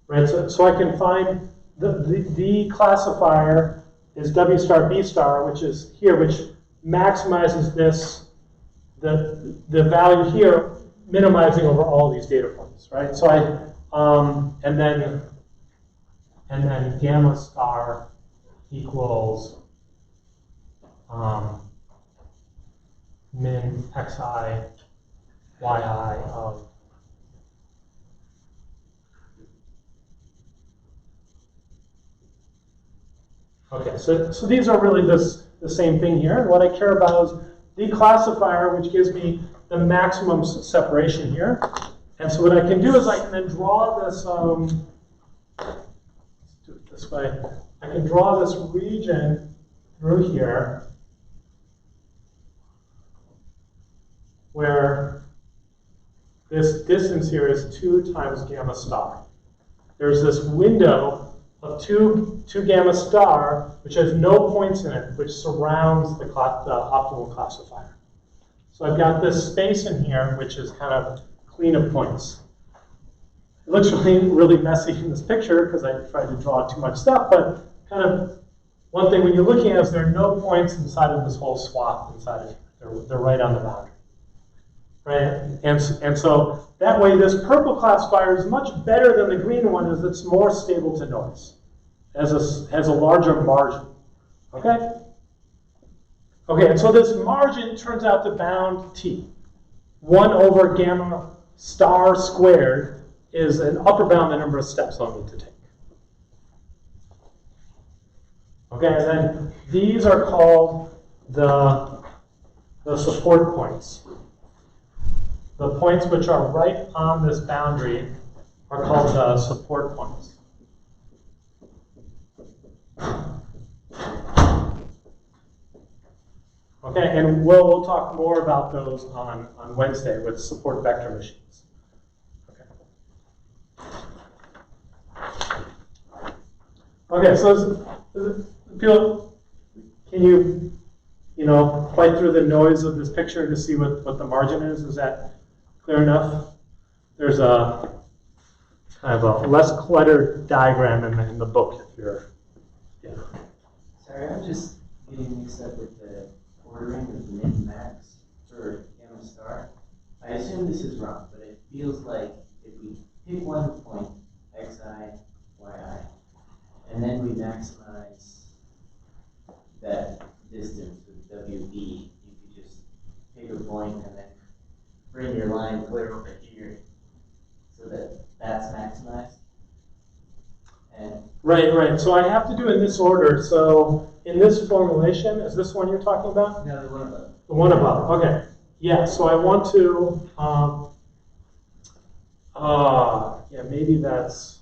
right. So I can find the classifier is W star B star, which is here, which maximizes this the value here, minimizing over all these data points, right? So and then gamma star equals min xi yi of okay, so these are really the same thing here. What I care about is the classifier, which gives me the maximum separation here. And so what I can do is I can then draw this, let's do it this way. I can draw this region through here. where this distance here is 2 times gamma star. There's this window of 2 gamma star, which has no points in it, which surrounds the optimal classifier. So I've got this space in here, which is kind of clean of points. It looks really messy in this picture because I tried to draw too much stuff, but kind of one thing when you're looking at is there are no points inside of this whole swath inside of it. They're right on the boundary. Right? And so that way this purple classifier is much better than the green one as it's more stable to noise. Has a larger margin. Okay? Okay, and so this margin turns out to bound T. 1 over gamma star squared is an upper bound the number of steps I'll need to take. Okay, and then these are called the support points. The points which are right on this boundary are called the support points. Okay, and we'll talk more about those on Wednesday with support vector machines. Okay, so can you fight through the noise of this picture to see what the margin is? Is that clear enough? There's a kind of a less cluttered diagram in the book if you're, yeah. Sorry, I'm just getting mixed up with the ordering of min max for gamma star. I assume this is wrong, but it feels like if we pick one point, xi, yi, and then we maximize that distance with wb, you could just pick a point and then bring your line clear over here so that that's maximized. And Right. So I have to do it in this order. So in this formulation, is this one you're talking about? no, the one above. The one above. Okay. Yeah. So I want to. Yeah. Maybe that's.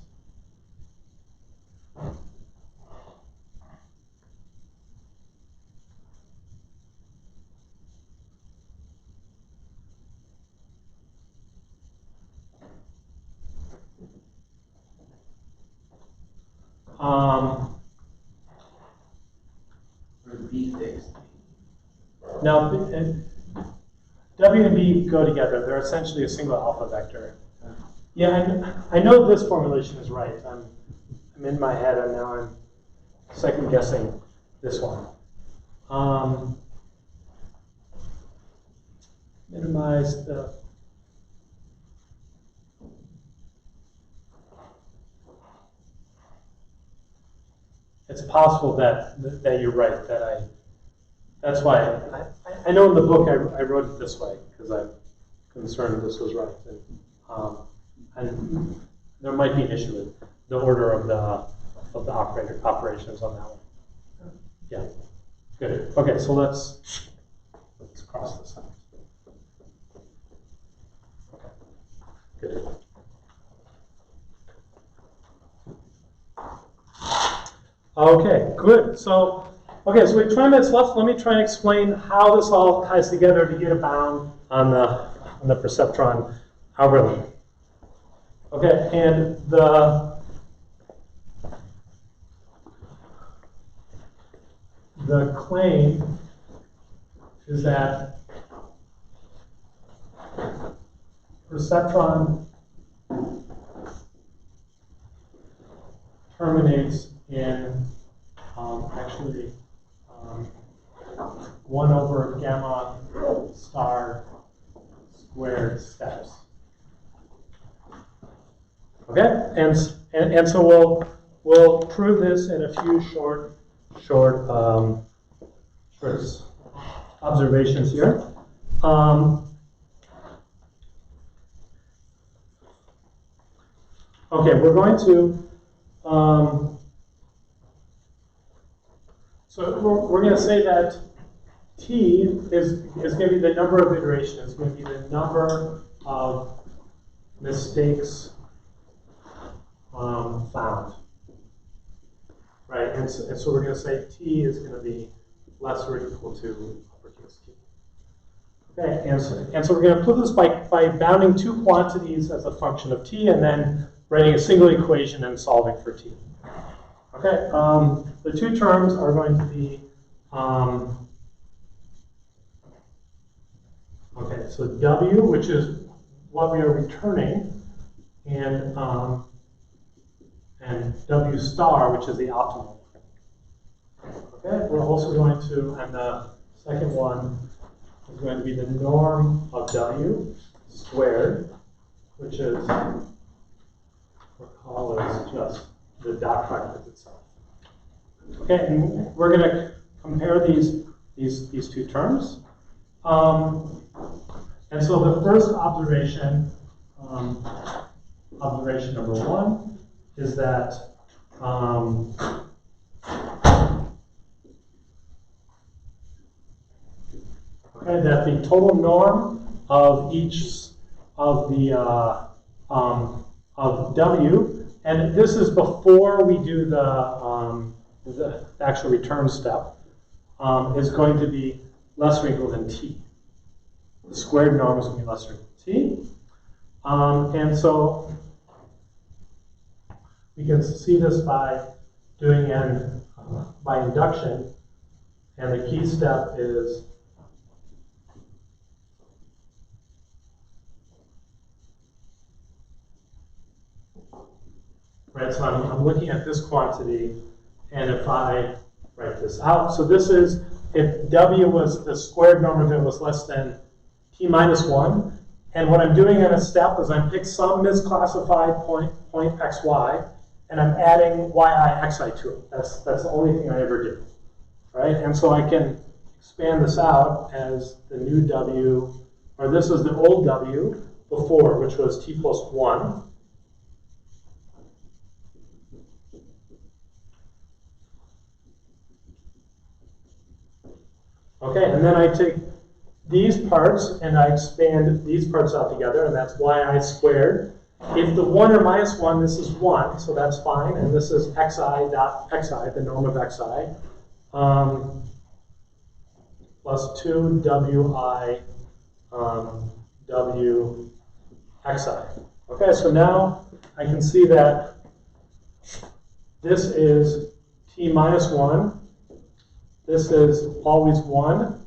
Or B fixed. Now, W and B go together. They're essentially a single alpha vector. Yeah, I know this formulation is right. I'm in my head, and now I'm second guessing this one. Minimize the. It's possible that you're right. That's why I know in the book I wrote it this way because I'm concerned this was right. And there might be an issue with the order of the operations on that one. Yeah, good. Okay, so let's cross this out. Okay, good. Okay, good. So we have 20 minutes left. Let me try and explain how this all ties together to get a bound on the perceptron algorithm. Okay, and the claim is that perceptron terminates in actually 1 over gamma star squared steps. Okay, and so we'll prove this in a few short observations here. Okay, we're going to. So we're going to say that T is going to be the number of iterations. It's going to be the number of mistakes found. Right, and so we're going to say T is going to be less or equal to uppercase T. Okay, and so we're going to put this by bounding two quantities as a function of t, and then writing a single equation and solving for t. Okay, the two terms are going to be, okay, so w, which is what we are returning, and w star, which is the optimal. Okay, we're also going to, and the second one is going to be the norm of w squared, which is, we'll call it just the dot product itself. Okay, and we're going to compare these two terms. And so the first observation, observation number one, is that okay, that the total norm of each of the of w, and this is before we do the actual return step, is going to be less or equal than t. The squared norm is going to be less or equal to t. And so we can see this by doing by induction, and the key step is right. So I'm looking at this quantity, and if I write this out, so this is if w was the squared norm of it was less than t minus 1, and what I'm doing in a step is I'm pick some misclassified point xy, and I'm adding yi xi to it. That's the only thing I ever do, right? And so I can expand this out as the new w, or this is the old w before, which was t plus 1. Okay, and then I take these parts and I expand these parts out together, and that's yi squared. If the 1 or minus 1, this is 1, so that's fine, and this is xi dot xi, the norm of xi, plus 2 wi w xi. Okay, so now I can see that this is t minus 1. This is always 1.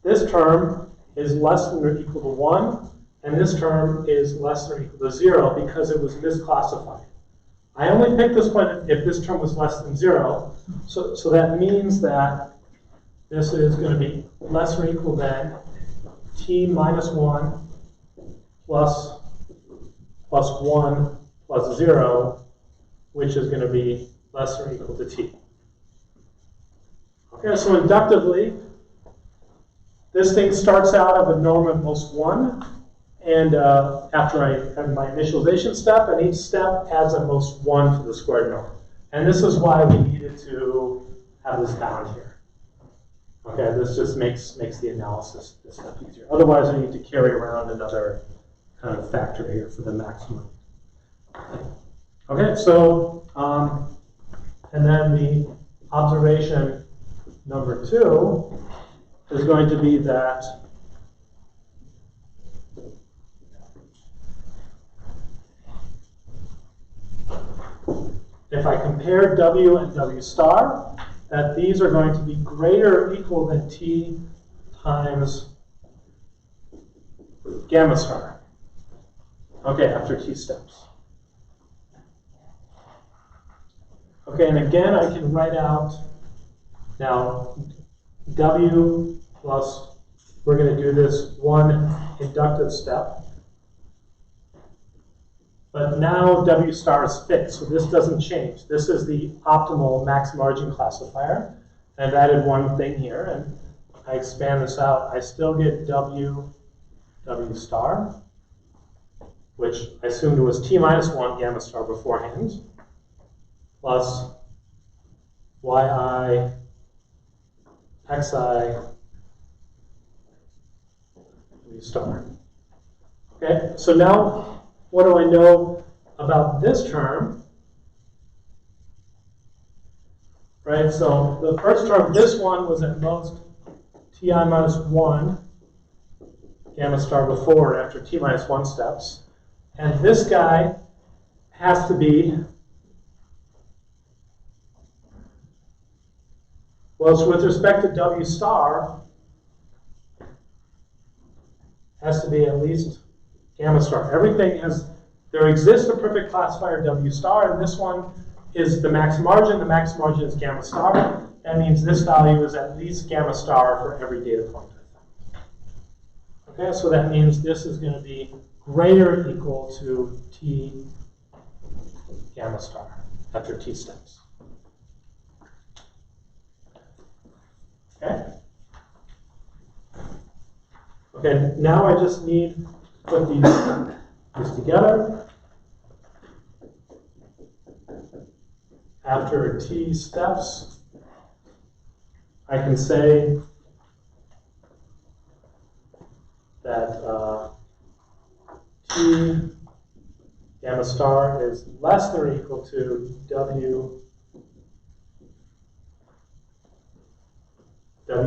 This term is less than or equal to 1, and this term is less than or equal to 0 because it was misclassified. I only picked this point if this term was less than 0, so that means that this is going to be less or equal than t minus 1 plus 1 plus 0, which is going to be less or equal to t. Okay, so inductively, this thing starts out of a norm of most 1, and after I have my initialization step, and each step adds a most 1 to the squared norm. And this is why we needed to have this bound here. Okay, this just makes the analysis this step easier. Otherwise, I need to carry around another kind of factor here for the maximum. Okay, so, and then the observation number 2 is going to be that if I compare w and w star, that these are going to be greater or equal than t times gamma star. Okay, after t steps. Okay, and again, I can write out now w plus, we're going to do this one inductive step. But now w star is fixed, so this doesn't change. This is the optimal max margin classifier. I've added one thing here, and I expand this out. I still get w star, which I assumed was t minus 1 gamma star beforehand, plus yi xi w star. Okay, so now what do I know about this term? Right, so the first term, this one was at most ti minus 1 gamma star before and after t minus 1 steps. And this guy has to be, well, so with respect to W star, has to be at least gamma star. Everything has, there exists a perfect classifier W star, and this one is the max margin. The max margin is gamma star. That means this value is at least gamma star for every data point. Okay, so that means this is going to be greater or equal to T gamma star after T steps. Okay? Okay, now I just need to put these together. After T steps, I can say that T gamma star is less than or equal to W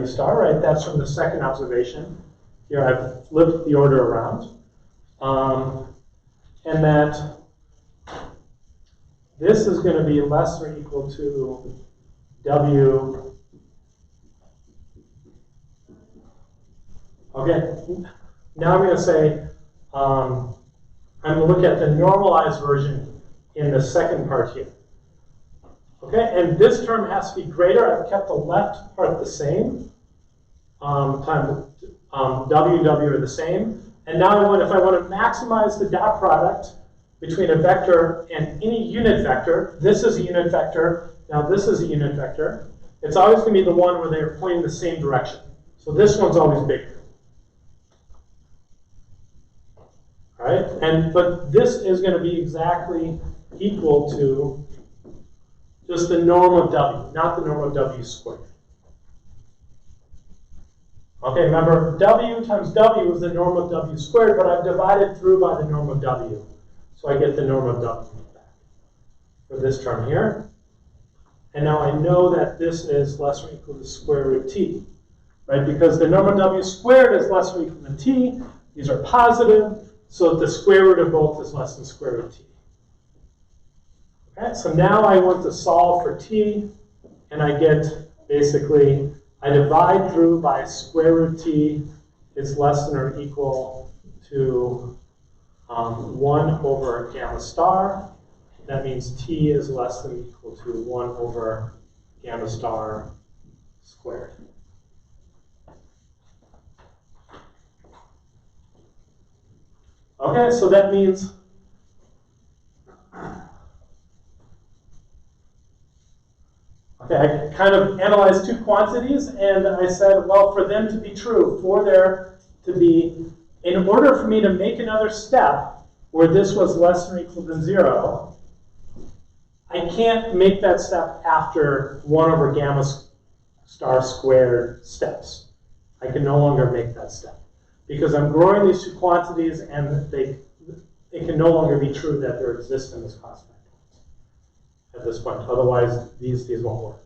star, right? That's from the second observation. Here I've flipped the order around. And that this is going to be less or equal to W. Okay, now I'm going to say, I'm going to look at the normalized version in the second part here. Okay, and this term has to be greater. I've kept the left part the same. Times W are the same. And now if I want to maximize the dot product between a vector and any unit vector, this is a unit vector, now this is a unit vector, it's always going to be the one where they're pointing the same direction. So this one's always bigger. Right? But this is going to be exactly equal to just the norm of W, not the norm of W squared. Okay, remember, W times W is the norm of W squared, but I've divided through by the norm of W. So I get the norm of W back for this term here. And now I know that this is less or equal to square root T, right? Because the norm of W squared is less or equal to T. These are positive, so the square root of both is less than square root of T. Okay, so now I want to solve for T, and I get basically, I divide through by square root T is less than or equal to 1 over gamma star. That means T is less than or equal to 1 over gamma star squared. Okay, so that means okay, I kind of analyzed two quantities, and I said, well, for them to be true, for there to be, in order for me to make another step where this was less than or equal than 0, I can't make that step after 1 over gamma star squared steps. I can no longer make that step because I'm growing these two quantities, and it can no longer be true that there exists in this classified at this point. Otherwise, these won't work.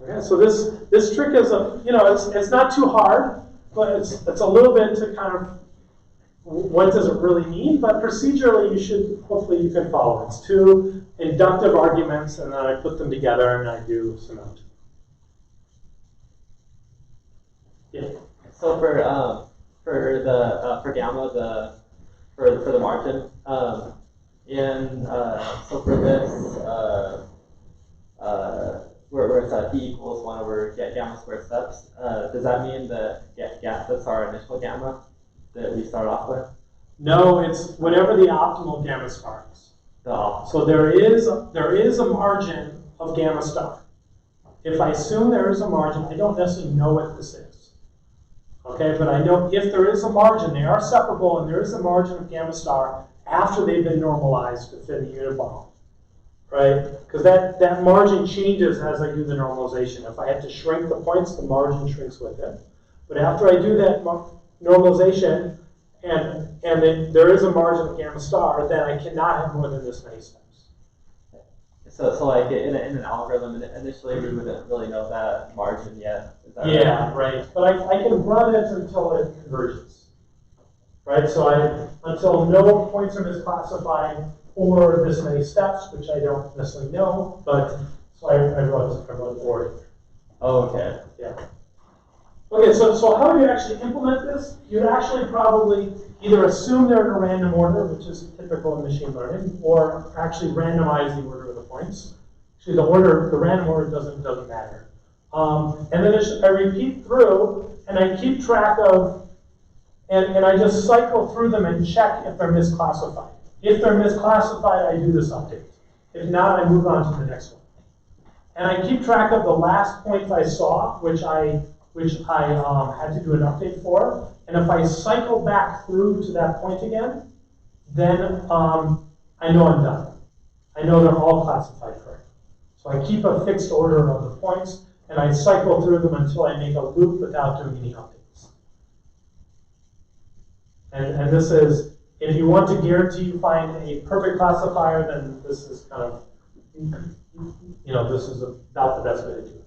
Okay, so this trick is it's not too hard, but it's a little bit to kind of what does it really mean. But procedurally, hopefully you can follow. It's two inductive arguments, and then I put them together and I do some out. Yeah. So for gamma, for the margin, so for this, where it's t equals 1 over gamma squared steps, does that mean that that's our initial gamma that we start off with? No, it's whatever the optimal gamma star is. So there is a margin of gamma star. If I assume there is a margin, I don't necessarily know what this is. Okay, but I know if there is a margin, they are separable, and there is a margin of gamma star after they've been normalized to fit a unit bond, right? Because that margin changes as I do the normalization. If I have to shrink the points, the margin shrinks with it. But after I do that normalization, and then there is a margin of gamma star, then I cannot have more than this many steps. So like in an algorithm, initially we wouldn't really know that margin yet. Is that Yeah, right. But I can run it until it converges, right? So until no points are misclassified or this many steps, which I don't necessarily know, but so I wrote for it. Oh, okay. Yeah. Okay, so how do you actually implement this? You'd actually probably either assume they're in a random order, which is typical in machine learning, or actually randomize the order of the points. Actually, the random order doesn't matter. And then I repeat through, and I keep track of, and I just cycle through them and check if they're misclassified. If they're misclassified, I do this update. If not, I move on to the next one. And I keep track of the last point I saw, which I had to do an update for. And if I cycle back through to that point again, then I know I'm done. I know they're all classified correctly. So I keep a fixed order of the points, and I cycle through them until I make a loop without doing any updates. And this is, if you want to guarantee you find a perfect classifier, then this is kind of, this is about the best way to do it.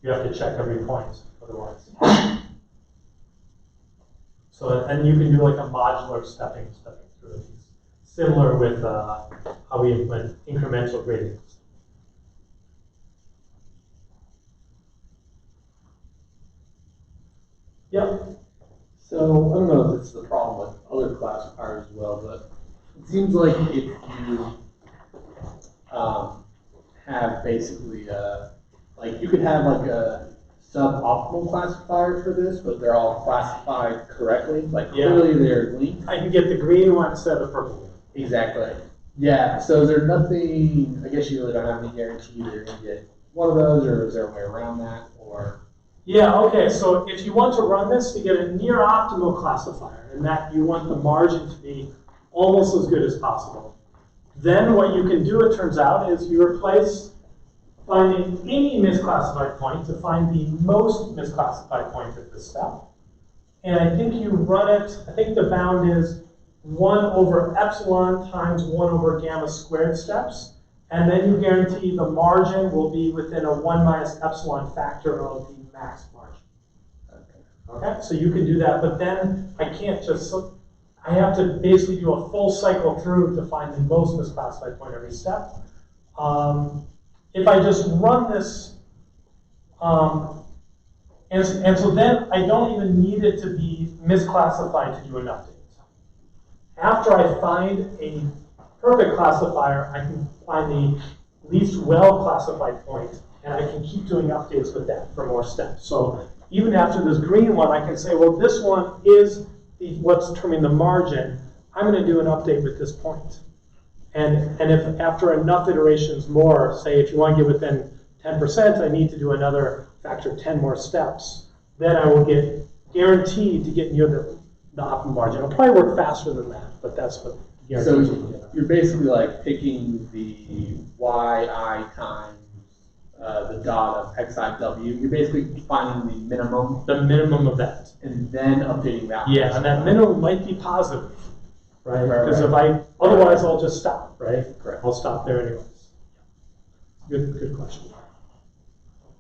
You have to check every point otherwise. So, and you can do like a modular stepping through these. Similar with how we implement incremental grading. Yep. So I don't know if it's the problem with other classifiers as well, but it seems like if you have basically like you could have like a suboptimal classifier for this, but they're all classified correctly. Like clearly they're linked. I can get the green one instead of the purple one. Exactly. Yeah. So is there nothing? I guess you really don't have any guarantee that you're going to get one of those, or is there a way around that, or? Yeah, okay, so if you want to run this to get a near optimal classifier, and that you want the margin to be almost as good as possible, then what you can do, it turns out, is you replace finding any misclassified point to find the most misclassified point at this step. And I think you run it, I think the bound is 1 over epsilon times 1 over gamma squared steps. And then you guarantee the margin will be within a 1 minus epsilon factor of the max margin. Okay, so you can do that, but then I can't just, I have to basically do a full cycle through to find the most misclassified point every step. If I just run this, and so then I don't even need it to be misclassified to do an update. After I find a perfect classifier, I can find the least well-classified point, and I can keep doing updates with that for more steps. So even after this green one, I can say, well, this one is what's determining the margin. I'm going to do an update with this point. And if after enough iterations more, say if you want to get within 10%, I need to do another factor 10 more steps, then I will get guaranteed to get near the optimal margin. It'll probably work faster than that, but that's what guarantees you get. You're basically like picking the yi times the dot of xiw. You're basically finding the minimum. The minimum of that. And then updating that. Yeah, and that minimum might be positive, right? Because otherwise I'll just stop, right? Correct. I'll stop there anyways. Good question.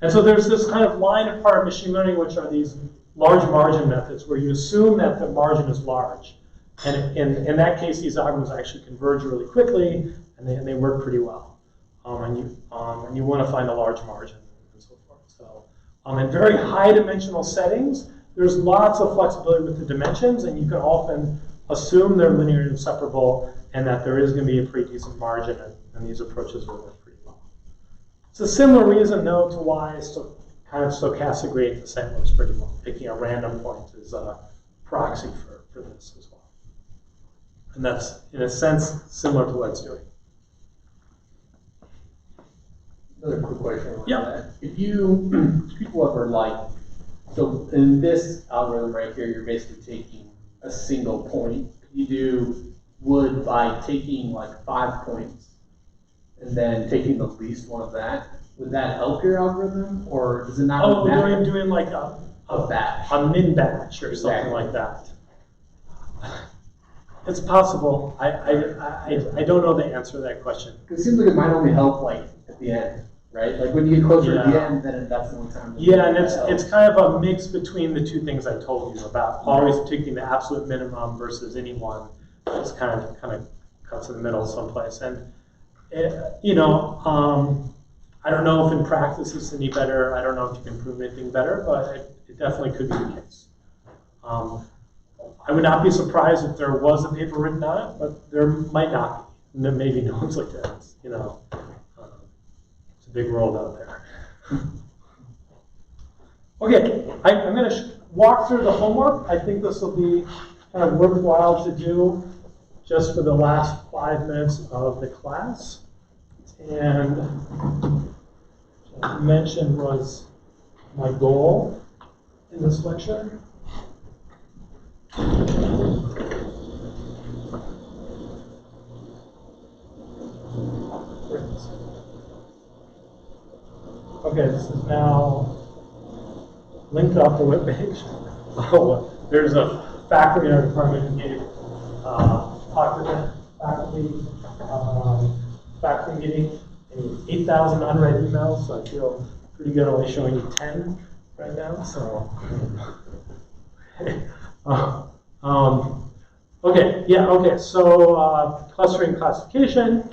And so there's this kind of line apart of machine learning, which are these large margin methods where you assume that the margin is large. And in that case, these algorithms actually converge really quickly, and they work pretty well. And you want to find a large margin and so forth. So in very high dimensional settings, there's lots of flexibility with the dimensions, and you can often assume they're linearly and separable, and that there is going to be a pretty decent margin, and these approaches will work pretty well. It's a similar reason, though, to why kind of stochastic gradient descent works pretty well. Picking a random point is a proxy for this as well. And that's, in a sense, similar to what it's doing. Another quick question on Yeah. that. If people ever so in this algorithm right here, you're basically taking a single point. You would by taking like 5 points and then taking the least one of that. Would that help your algorithm, or does it not? Oh, doing like a batch, a min batch or something like that. It's possible. I don't know the answer to that question. It seems like it might only help like at the end, right? Like when you get closer at the Yeah. end, then that's the only time. Yeah, and it's kind of a mix between the two things I told you about always taking the absolute minimum versus any one. It's kind of cuts in the middle someplace. And you know, I don't know if in practice it's any better. I don't know if you can prove anything better, but it definitely could be the case. I would not be surprised if there was a paper written on it, but there might not be. Maybe no one's looked at it. You know, it's a big world out there. Okay, I'm going to walk through the homework. I think this will be kind of worthwhile to do just for the last 5 minutes of the class. And as I mentioned was my goal in this lecture. Okay, this is now linked off the webpage. Oh, there's a faculty in our department who gave talk to the faculty meeting, and 8,000 unread emails, so I feel pretty good only showing you 10 right now. So, okay, yeah, okay. So clustering classification.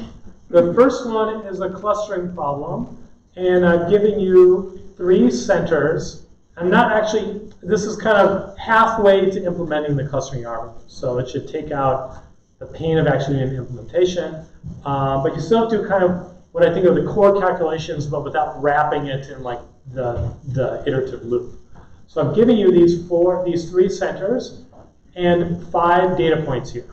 The first one is a clustering problem. And I've given you 3 centers. I'm not actually, this is kind of halfway to implementing the clustering algorithm. So it should take out the pain of actually doing implementation. But you still have to kind of, what I think are the core calculations, but without wrapping it in like the iterative loop. So I'm giving you these 3 centers and 5 data points here,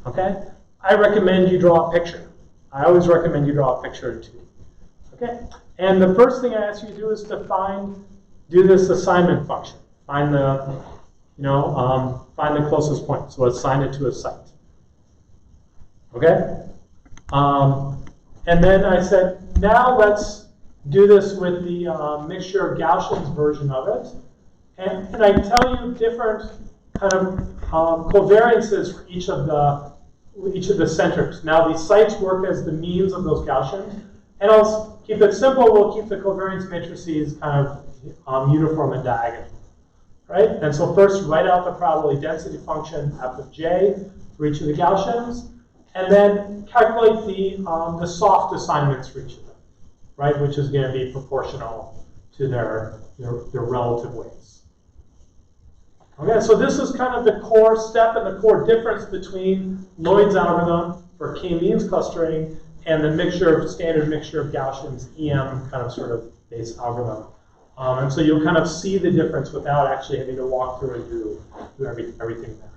okay? I recommend you draw a picture. I always recommend you draw a picture or 2, okay? And the first thing I ask you to do is to do this assignment function. Find the, find the closest point. So assign it to a site. Okay? And then I said, now let's do this with the mixture of Gaussians version of it. And I tell you different kind of covariances for each of the centers. Now these sites work as the means of those Gaussians. And I'll keep it simple. We'll keep the covariance matrices kind of uniform and diagonal, right? And so first, write out the probability density function f of j for each of the Gaussians, and then calculate the soft assignments for each of them, right? Which is going to be proportional to their relative weights. Okay, so this is kind of the core step and the core difference between Lloyd's algorithm for k-means clustering and the standard mixture of Gaussians, EM kind of sort of base algorithm. And so you'll kind of see the difference without actually having to walk through and do everything there.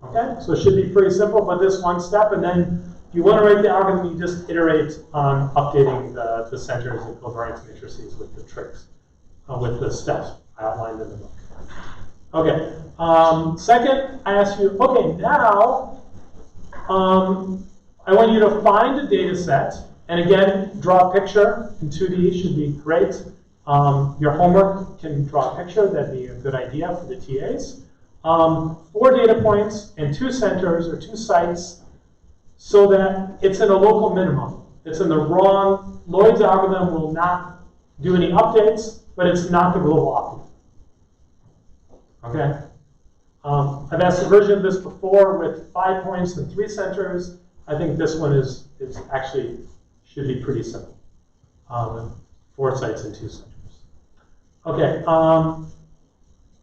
Okay, so it should be pretty simple, but this one step, and then if you want to write the algorithm, you just iterate on updating the centers and covariance matrices with the tricks, with the steps I outlined in the book. Okay, second, I ask you, okay, now, I want you to find a data set, and again, draw a picture in 2D should be great. Your homework can draw a picture, that'd be a good idea for the TAs. 4 data points and 2 centers or 2 sites so that it's in a local minimum. It's in the wrong, Lloyd's algorithm will not do any updates, but it's not the global optimum. Okay? I've asked a version of this before with 5 points and 3 centers. I think this one is actually should be pretty simple. 4 sites and 2 centers. Okay.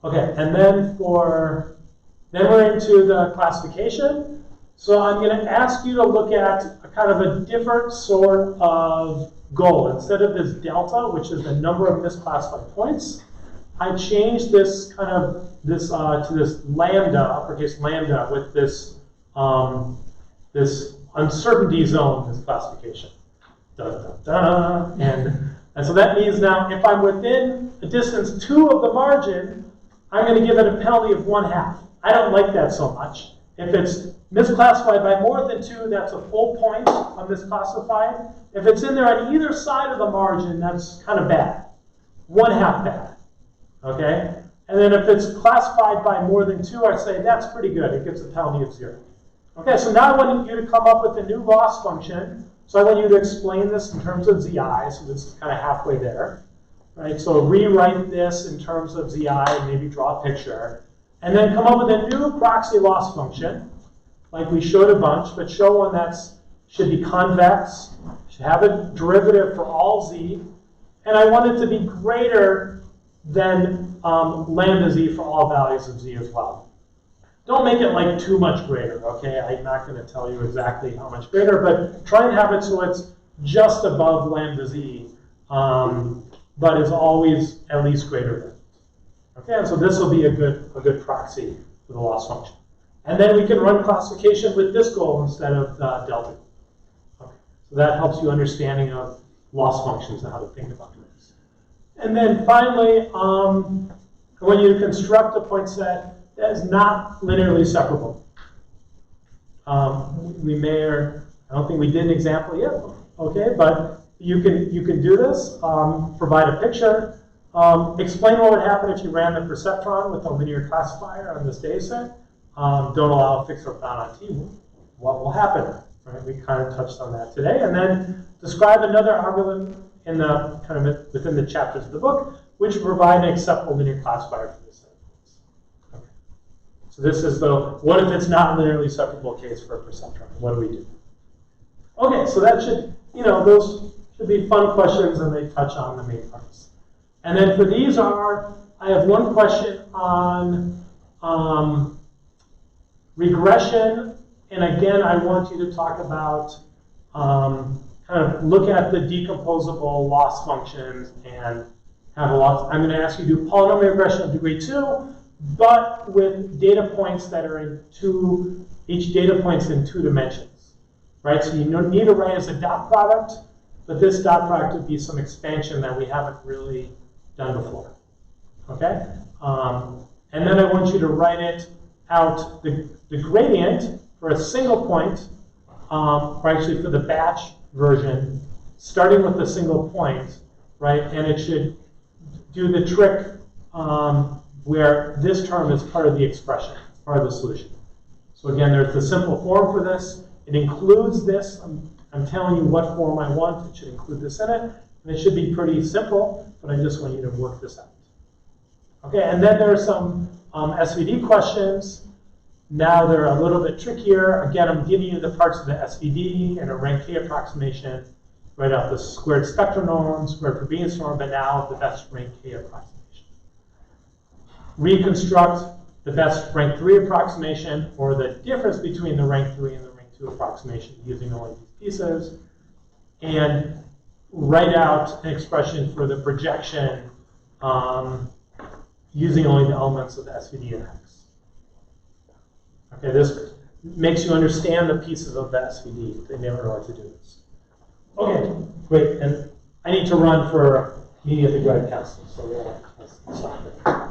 Okay, and then we're into the classification. So I'm going to ask you to look at a kind of a different sort of goal. Instead of this delta, which is the number of misclassified points, I changed this kind of to this lambda, uppercase lambda, with this this uncertainty zone misclassification. And so that means now if I'm within a distance 2 of the margin, I'm going to give it a penalty of 1/2. I don't like that so much. If it's misclassified by more than 2, that's a full point of misclassified. If it's in there on either side of the margin, that's kind of bad. 1/2 bad. Okay? And then if it's classified by more than 2, I'd say that's pretty good. It gives a penalty of 0. Okay, so now I want you to come up with a new loss function. So I want you to explain this in terms of zi, so this is kind of halfway there. Right, so rewrite this in terms of zi and maybe draw a picture. And then come up with a new proxy loss function, like we showed a bunch, but show one that's should be convex, should have a derivative for all z, and I want it to be greater than lambda z for all values of z as well. Don't make it like too much greater, okay? I'm not going to tell you exactly how much greater, but try and have it so it's just above lambda z, but is always at least greater than it. Okay, and so this will be a good proxy for the loss function. And then we can run classification with this goal instead of delta. Okay, so that helps you understanding of loss functions and how to think about this. And then finally, I want you to construct a point set that is not linearly separable. We may, or I don't think we did an example yet. Okay, but you can do this. Provide a picture. Explain what would happen if you ran the perceptron with a linear classifier on this data set. Don't allow a fixed or bound on T. What will happen? Right? We kind of touched on that today. And then describe another algorithm in the kind of within the chapters of the book, which provide an acceptable linear classifier for this set. Okay. So this is the what if it's not linearly separable case for a perceptron? What do we do? Okay, so that should, those should be fun questions, and they touch on the main parts. And then for these I have one question on regression, and again, I want you to talk about kind of look at the decomposable loss functions and have a lot. I'm going to ask you to do polynomial regression of degree 2, but with data points that are in each data point's in 2 dimensions, right? So you don't need to write as a dot product, but this dot product would be some expansion that we haven't really done before, okay? And then I want you to write it out, the gradient for a single point, or actually for the batch version, starting with a single point, right? And it should do the trick where this term is part of the expression, part of the solution. So again, there's the simple form for this. It includes this. I'm telling you what form I want. It should include this in it. And it should be pretty simple, but I just want you to work this out. Okay, and then there are some SVD questions. Now they're a little bit trickier. Again, I'm giving you the parts of the SVD and a rank K approximation, write out the squared spectral norm, squared Frobenius norm, but now the best rank K approximation. Reconstruct the best rank 3 approximation, or the difference between the rank 3 and the rank 2 approximation using only these pieces, and write out an expression for the projection using only the elements of the SVD and X. Okay, this makes you understand the pieces of the SVD. They never know what to do this. Okay, great. And I need to run for meeting at the grad council, so we'll stop there.